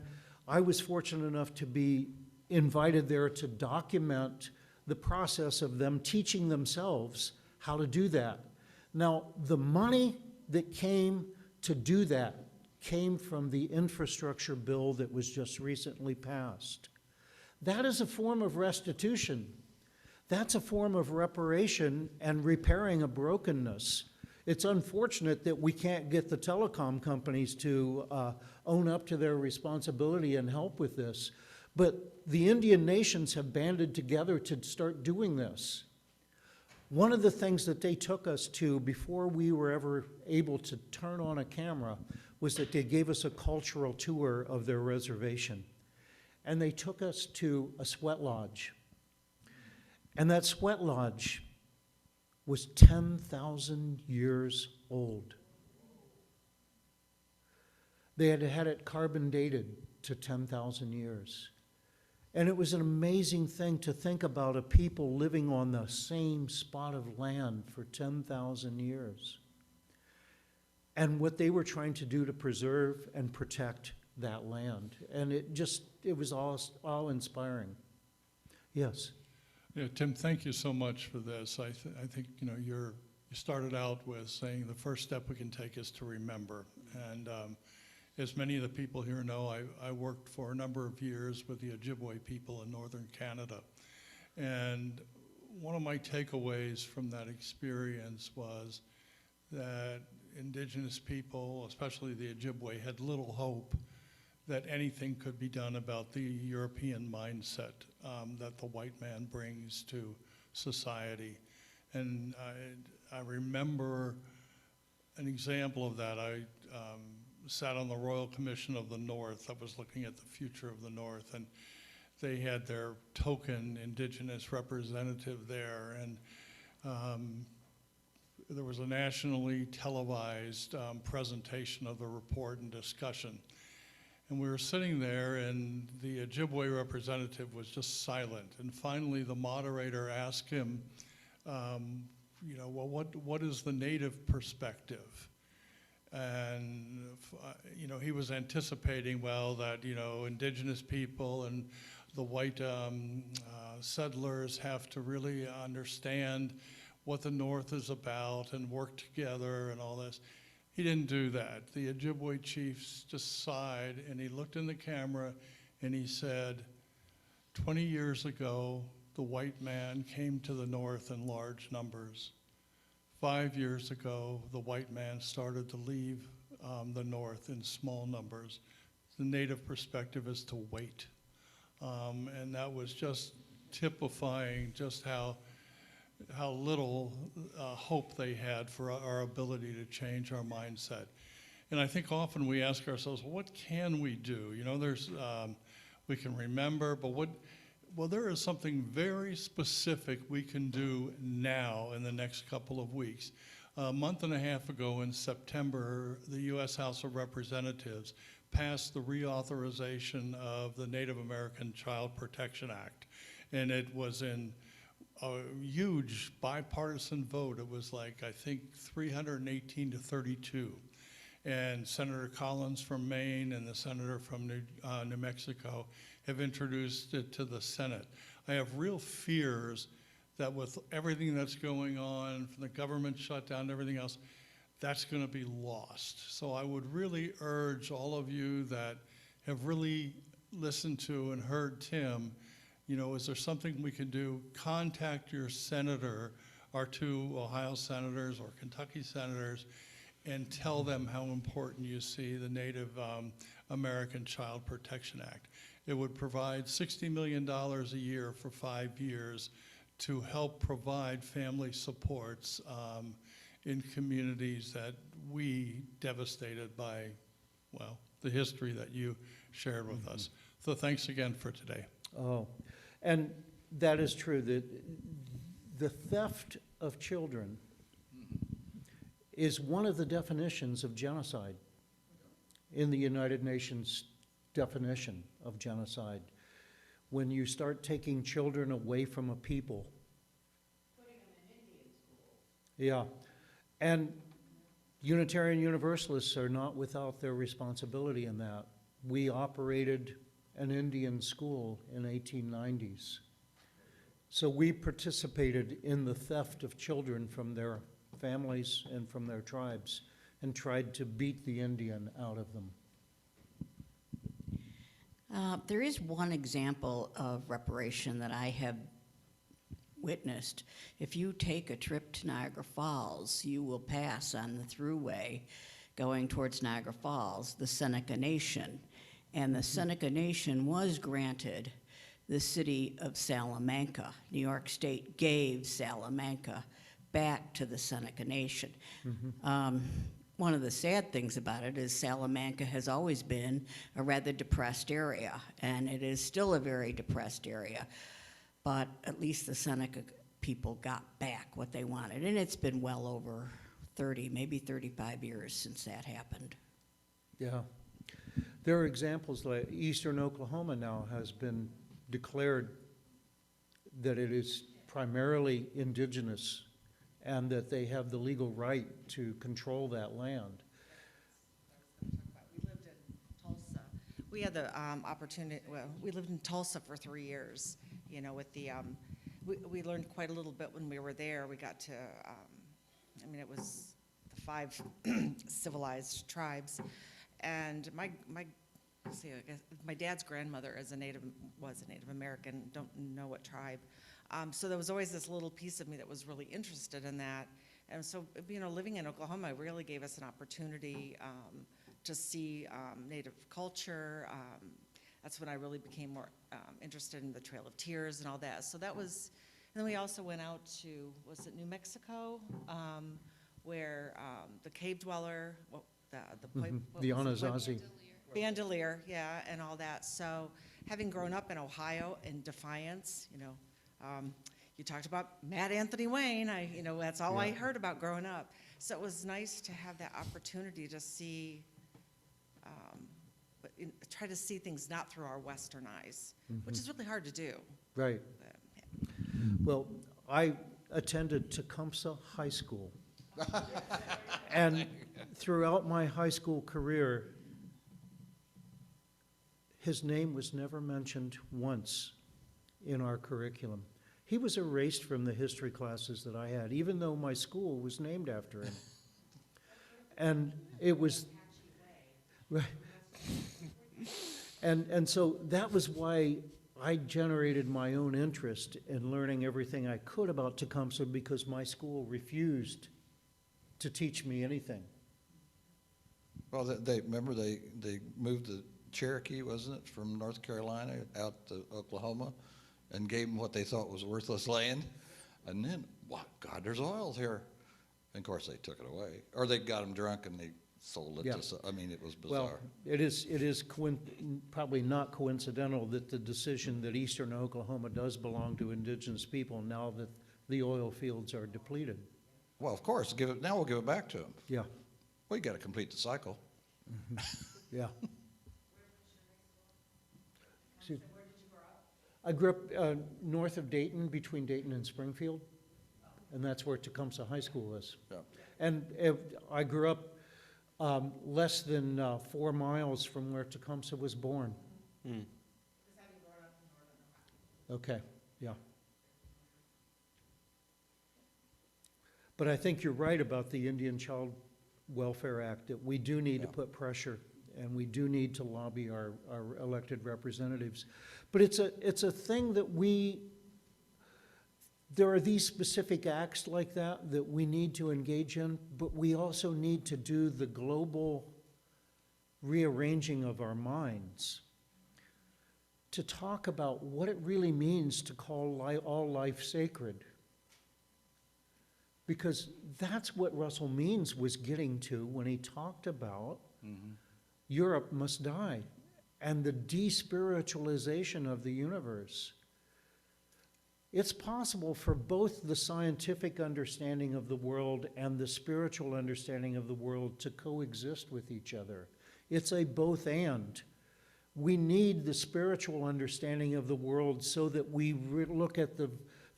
I was fortunate enough to be invited there to document the process of them teaching themselves how to do that. Now, the money that came to do that came from the infrastructure bill that was just recently passed. That is a form of restitution. That's a form of reparation and repairing a brokenness. It's unfortunate that we can't get the telecom companies to own up to their responsibility and help with this. But the Indian nations have banded together to start doing this. One of the things that they took us to before we were ever able to turn on a camera was that they gave us a cultural tour of their reservation. And they took us to a sweat lodge. And that sweat lodge was 10,000 years old. They had had it carbon dated to 10,000 years. And it was an amazing thing to think about a people living on the same spot of land for 10,000 years. And what they were trying to do to preserve and protect that land. And it was awe-inspiring. Yes? Yeah, Tim, thank you so much for this. I think, you started out with saying the first step we can take is to remember. And as many of the people here know, I worked for a number of years with the Ojibwe people in northern Canada. And one of my takeaways from that experience was that Indigenous people, especially the Ojibwe, had little hope that anything could be done about the European mindset that the white man brings to society. And I remember an example of that. I sat on the Royal Commission of the North that was looking at the future of the North, and they had their token Indigenous representative there, and there was a nationally televised presentation of the report and discussion. And we were sitting there, and the Ojibwe representative was just silent. And finally, the moderator asked him, well, what is the Native perspective? And, he was anticipating, well, that, Indigenous people and the white settlers have to really understand what the North is about and work together and all this. He didn't do that. The Ojibwe chief just sighed, and he looked in the camera, and he said, 20 years ago, the white man came to the north in large numbers. 5 years ago, the white man started to leave the north in small numbers. The native perspective is to wait. And that was just typifying just how little hope they had for our ability to change our mindset. And I think often we ask ourselves, well, what can we do? You know, we can remember, but well, there is something very specific we can do now in the next couple of weeks. A month and a half ago in September, the U.S. House of Representatives passed the reauthorization of the Native American Child Protection Act. And it was in a huge bipartisan vote. It was like, I think, 318 to 32. And Senator Collins from Maine and the senator from New Mexico have introduced it to the Senate. I have real fears that with everything that's going on, from the government shutdown and everything else, that's going to be lost. So I would really urge all of you that have really listened to and heard Tim, you know, is there something we can do? Contact your senator, our 2 Ohio senators or Kentucky senators, and tell them how important you see the Native American Child Protection Act. It would provide $60 million a year for 5 years to help provide family supports in communities that we devastated by, well, the history that you shared with us. So thanks again for today. Oh, and that is true. The theft of children is one of the definitions of genocide in the United Nations definition of genocide. When you start taking children away from a people. Putting them in Indian schools. Yeah. And Unitarian Universalists are not without their responsibility in that. We operated an Indian school in 1890s. So we participated in the theft of children from their families and from their tribes and tried to beat the Indian out of them. There is one example of reparation that I have witnessed. If you take a trip to Niagara Falls, you will pass on the thruway going towards Niagara Falls, the Seneca Nation. And the Seneca Nation was granted the city of Salamanca. New York State gave Salamanca back to the Seneca Nation. One of the sad things about it is Salamanca has always been a rather depressed area, and it is still a very depressed area. But at least the Seneca people got back what they wanted, and it's been well over 30, maybe 35 years since that happened. Yeah. There are examples like Eastern Oklahoma now has been declared that it is primarily indigenous and that they have the legal right to control that land. We lived in Tulsa. We had the opportunity, well, we lived in Tulsa for 3 years, you know, with the, we learned quite a little bit when we were there. We got to, I mean, it was the 5 civilized tribes. And my dad's grandmother was a Native American, don't know what tribe. So there was always this little piece of me that was really interested in that. And so, you know, living in Oklahoma really gave us an opportunity to see Native culture. That's when I really became more interested in the Trail of Tears and all that. So that was, and then we also went out to, was it New Mexico, where the cave dweller, The Anasazi. Bandelier, yeah, and all that. So having grown up in Ohio in Defiance, you know, you talked about Matt Anthony Wayne. You know, that's all I heard about growing up. So it was nice to have that opportunity to see, try to see things not through our Western eyes, which is really hard to do. Right. But, yeah. Well, I attended Tecumseh High School. And throughout my high school career, his name was never mentioned once in our curriculum. He was erased from the history classes that I had, even though my school was named after him. And it was, right. And so that was why I generated my own interest in learning everything I could about Tecumseh, because my school refused to teach me anything. Well, remember they moved the Cherokee, wasn't it, from North Carolina out to Oklahoma and gave them what they thought was worthless land. And then, wow, God, there's oil here. And of course, they took it away. Or they got them drunk and they sold it Yeah. to, I mean, it was Well, bizarre. it is probably not coincidental that the decision that eastern Oklahoma does belong to indigenous people now that the oil fields are depleted. Well, of course, now we'll give it back to them. Yeah, We got to complete the cycle. yeah. See, I grew up north of Dayton, between Dayton and Springfield, and that's where Tecumseh High School is. Yeah. And I grew up less than 4 miles from where Tecumseh was born. Okay, yeah. But I think you're right about the Indian Child Welfare Act, that we do need to put pressure, and we do need to lobby our elected representatives. But it's a thing that there are these specific acts like that we need to engage in, but we also need to do the global rearranging of our minds to talk about what it really means to call all life sacred. Because that's what Russell Means was getting to when he talked about Europe must die and the despiritualization of the universe. It's possible for both the scientific understanding of the world and the spiritual understanding of the world to coexist with each other. It's a both and. We need the spiritual understanding of the world so that we look at the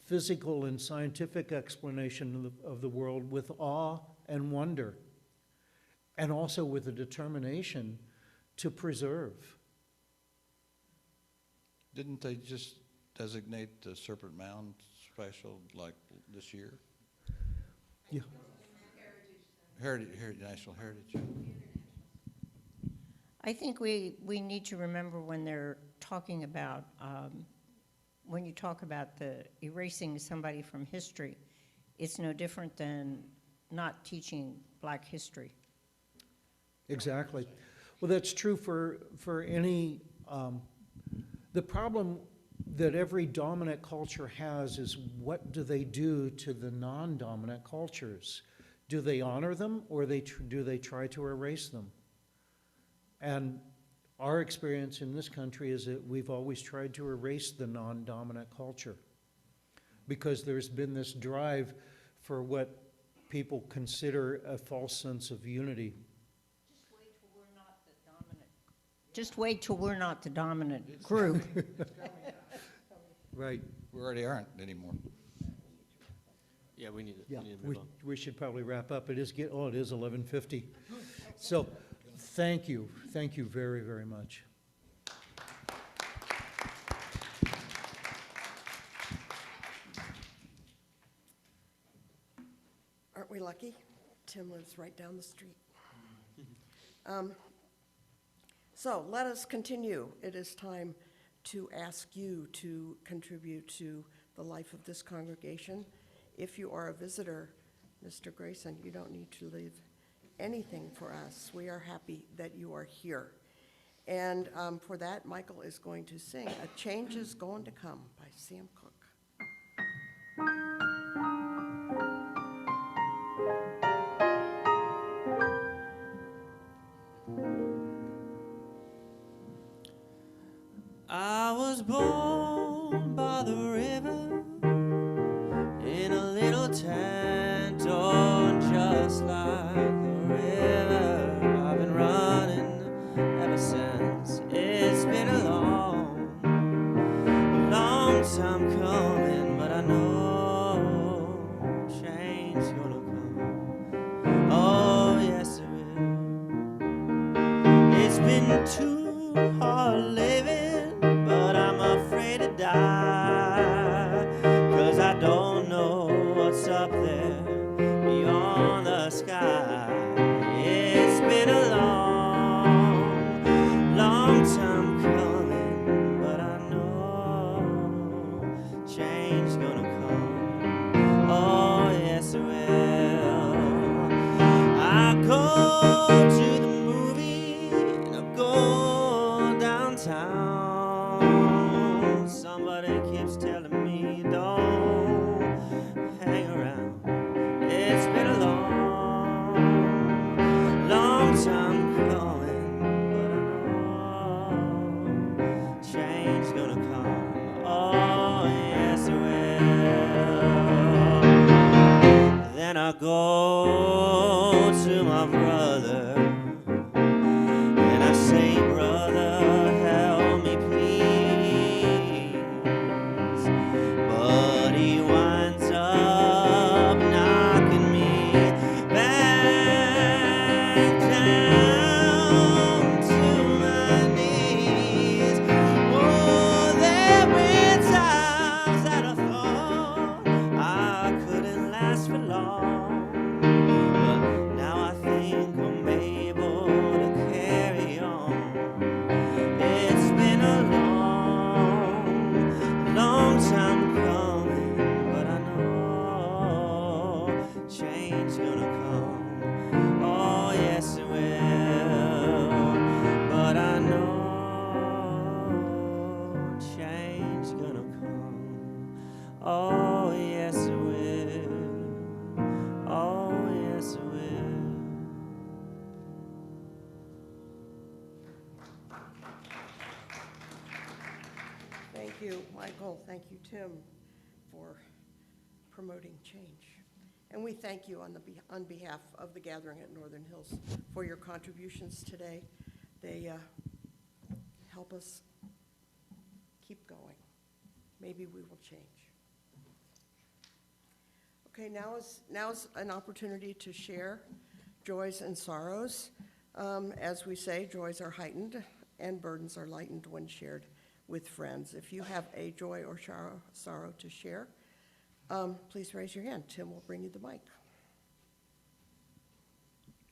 physical and scientific explanation of the world with awe and wonder, and also with a determination to preserve. Didn't they just designate the Serpent Mound special like this year? Yeah. National Heritage. I think we need to remember when they're talking about, when you talk about the erasing somebody from history, it's no different than not teaching Black history. Exactly. Well, that's true for any, the problem that every dominant culture has is what do they do to the non-dominant cultures? Do they honor them, or do they try to erase them? And our experience in this country is that we've always tried to erase the non-dominant culture because there's been this drive for what people consider a false sense of unity. Just wait till we're not the dominant group. Right. We already aren't anymore. Yeah, we need to, Yeah, we need to move on. we should probably wrap up. It is 11:50. So, thank you very, very much. Aren't we lucky? Tim lives right down the street. So let us continue. It is time to ask you to contribute to the life of this congregation. If you are a visitor, Mr. Grayson, you don't need to leave anything for us. We are happy that you are here. And for that, Michael is going to sing "A Change Is Going to Come" by Sam Cooke. I was born by the river in a little tent, oh, just like the river. I've been running ever since. It's been a long time coming, but I know change's gonna come. Oh, yes, it will. It's been too hard living, but I'm afraid to die, 'cause I don't know what's up there beyond the sky. I go to my brother and I say, brother, help me please. But he winds up knocking me back down to my knees. Oh, there were times that I thought I couldn't last for long, but now I think I'm able to carry on. It's been a long time coming, but I know change gonna come. Oh, yes it will, but I know change gonna come. Oh, yes it will. Oh, yes it will. Thank you, Michael. Thank you, Tim, for promoting change. And we thank you on behalf of the gathering at Northern Hills for your contributions today. They help us keep going. Maybe we will change. Okay, now is an opportunity to share joys and sorrows. As we say, joys are heightened and burdens are lightened when shared with friends. If you have a joy or sorrow to share, please raise your hand. Tim will bring you the mic.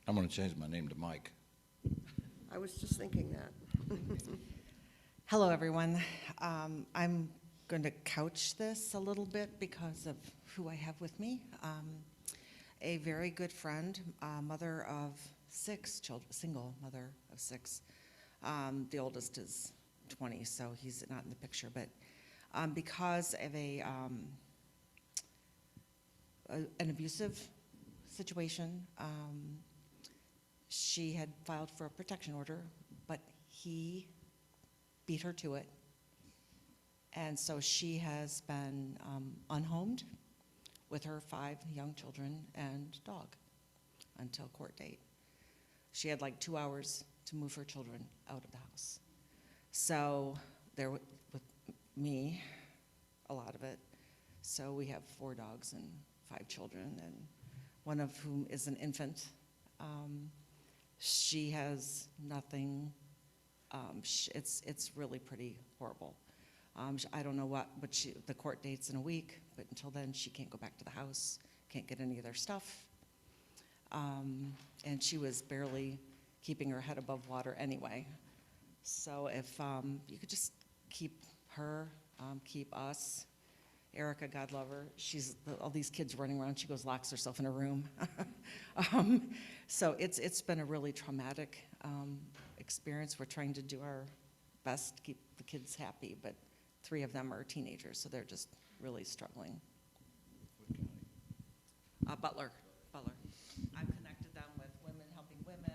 I'm going to change my name to Mike. I was just thinking that. Hello, everyone. I'm going to couch this a little bit because of who I have with me. A very good friend, mother of 6 children, single mother of 6. The oldest is 20, so he's not in the picture. But because of an abusive situation, she had filed for a protection order, but he beat her to it. And so she has been unhomed with her 5 young children and dog until court date. She had like 2 hours to move her children out of the house. So they're with me, a lot of it. So we have 4 dogs and 5 children, and one of whom is an infant. She has nothing. It's really pretty horrible. I don't know but the court date's in a week, but until then she can't go back to the house, can't get any of their stuff. And she was barely keeping her head above water anyway. So if you could just keep her, keep us. Erica, God love her, she's all these kids running around, she goes locks herself in a room. So it's been a really traumatic experience. We're trying to do our best to keep the kids happy, but 3 of them are teenagers, so they're just really struggling. Butler. I've connected them with Women Helping Women.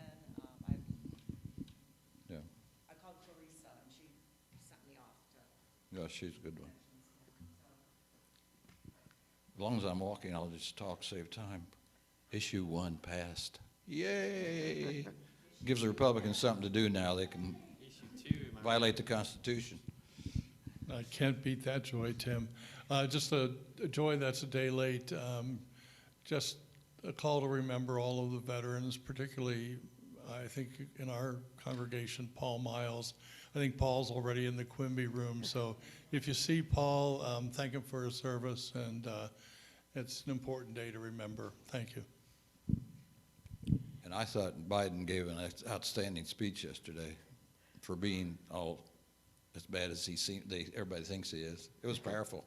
Yeah. I called Clarissa, and she sent me off to. Yeah, she's a good one. As long as I'm walking, I'll just talk, save time. Issue 1 passed. Yay! Gives the Republicans something to do now. They can violate the Constitution. I can't beat that joy, Tim. Just a joy that's a day late. Just a call to remember all of the veterans, particularly, I think, in our congregation, Paul Miles. I think Paul's already in the Quimby room, so if you see Paul, thank him for his service, and it's an important day to remember. Thank you. And I thought Biden gave an outstanding speech yesterday for being all as bad as everybody thinks he is. It was powerful.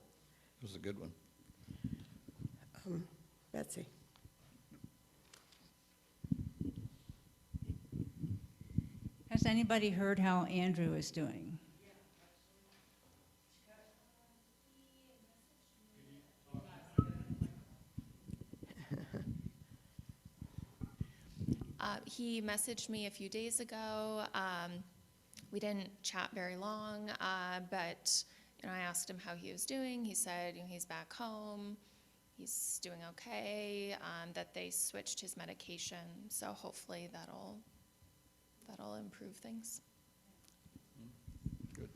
It was a good one. Betsy. Has anybody heard how Andrew is doing? He messaged me a few days ago. We didn't chat very long, but I asked him how he was doing. He said he's back home. he's doing okay, that they switched his medication, so hopefully that'll improve things. Good.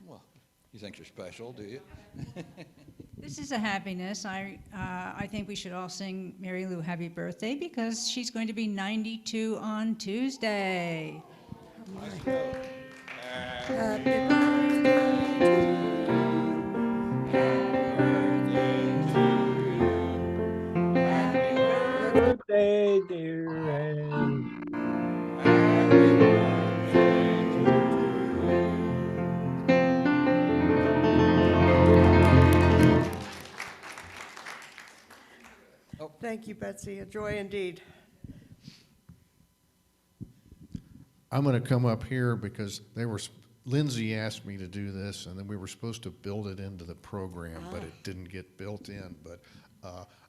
Well, you think you're special, do you? This is a happiness. I think we should all sing Mary Lou happy birthday because she's going to be 92 on Tuesday. Happy Birthday, dear Ann. Thank you, Betsy. A joy indeed. I'm going to come up here because Lindsay asked me to do this, and then we were supposed to build it into the program, but it didn't get built in. But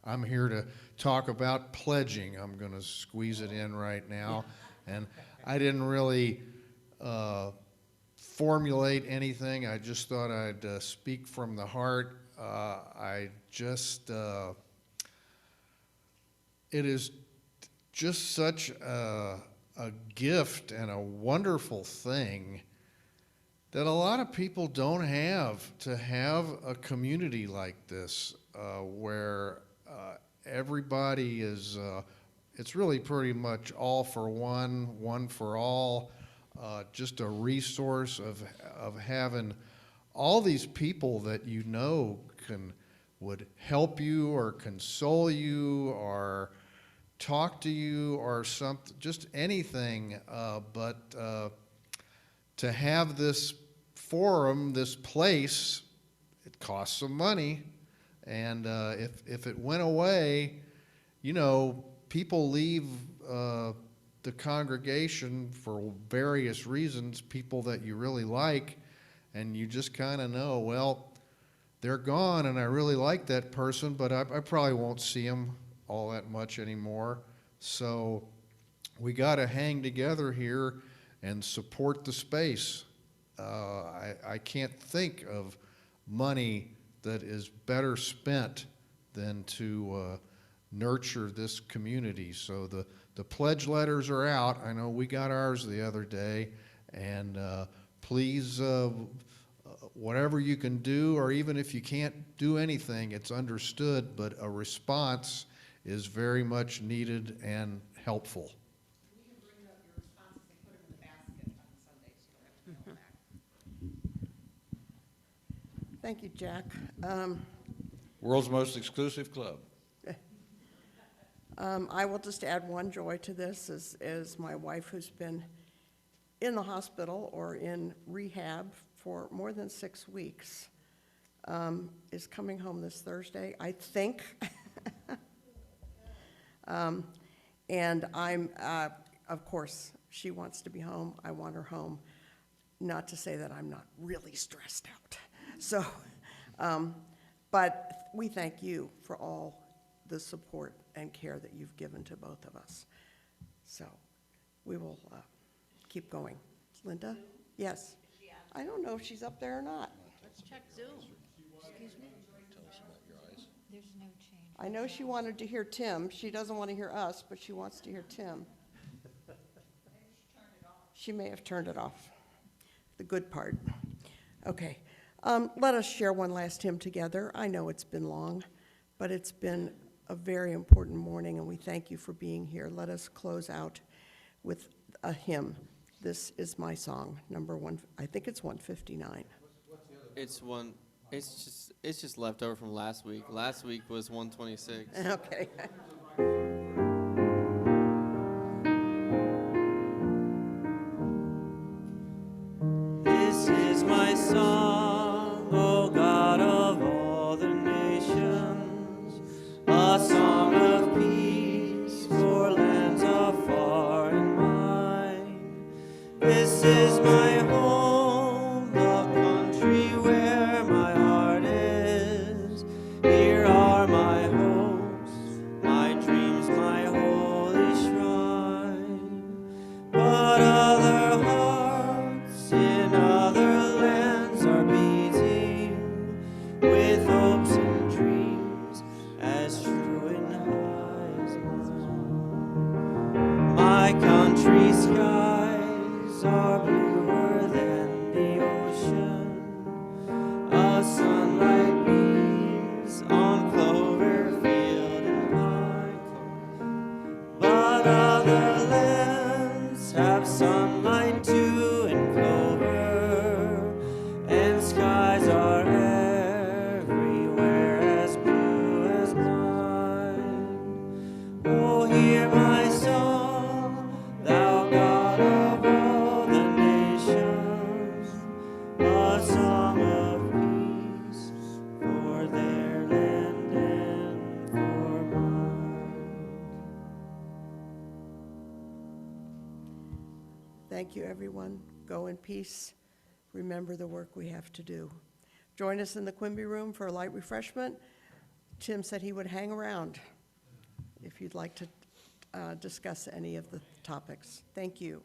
I'm here to talk about pledging. I'm going to squeeze it in right now. And I didn't really formulate anything. I just thought I'd speak from the heart. It is just such a gift and a wonderful thing that a lot of people don't have, to have a community like this where everybody is, it's really pretty much all for one, one for all, just a resource of having all these people that you know would help you or console you or talk to you or something, just anything, but to have this forum, this place, it costs some money, and if it went away, you know, people leave the congregation for various reasons, people that you really like, and you just kind of know, well, they're gone, and I really like that person, but I probably won't see them all that much anymore. So we got to hang together here and support the space. I can't think of money that is better spent than to nurture this community. So the pledge letters are out. I know we got ours the other day, and please, whatever you can do, or even if you can't do anything, it's understood, but a response is very much needed and helpful. You can bring up your responses and put them in the basket on Sundays. You don't have to mail back. Thank you, Jack. World's most exclusive club. I will just add one joy to this, is my wife, who's been in the hospital or in rehab for more than 6 weeks, is coming home this Thursday, I think. And I'm, of course, she wants to be home. I want her home. Not to say that I'm not really stressed out. So, but we thank you for all the support and care that you've given to both of us. So we will keep going. Linda? Yes. I don't know if she's up there or not. Let's check Zoom. Excuse me? There's no change. I know she wanted to hear Tim. She doesn't want to hear us, but she wants to hear Tim. She may have turned it off, the good part. Okay. Let us share one last hymn together. I know it's been long, but it's been a very important morning, and we thank you for being here. Let us close out with a hymn. This is my song, number one. I think it's 159. It's just left over from last week. Last week was 126. Okay. This is my song, O God of all the nations, a song of peace for lands afar and wide. This is my home, the country where my heart is. Here are my hopes, my skies are bluer than the ocean. A sunlight beams on clover field and pine. But other lands have sunlight too and clover, and skies are everywhere as blue as mine. Oh, hear my song, thou God of all the nations, a song of peace for their land and for mine. Thank you, everyone. Go in peace. Remember the work we have to do. Join us in the Quimby Room for a light refreshment. Tim said he would hang around if you'd like to discuss any of the topics. Thank you.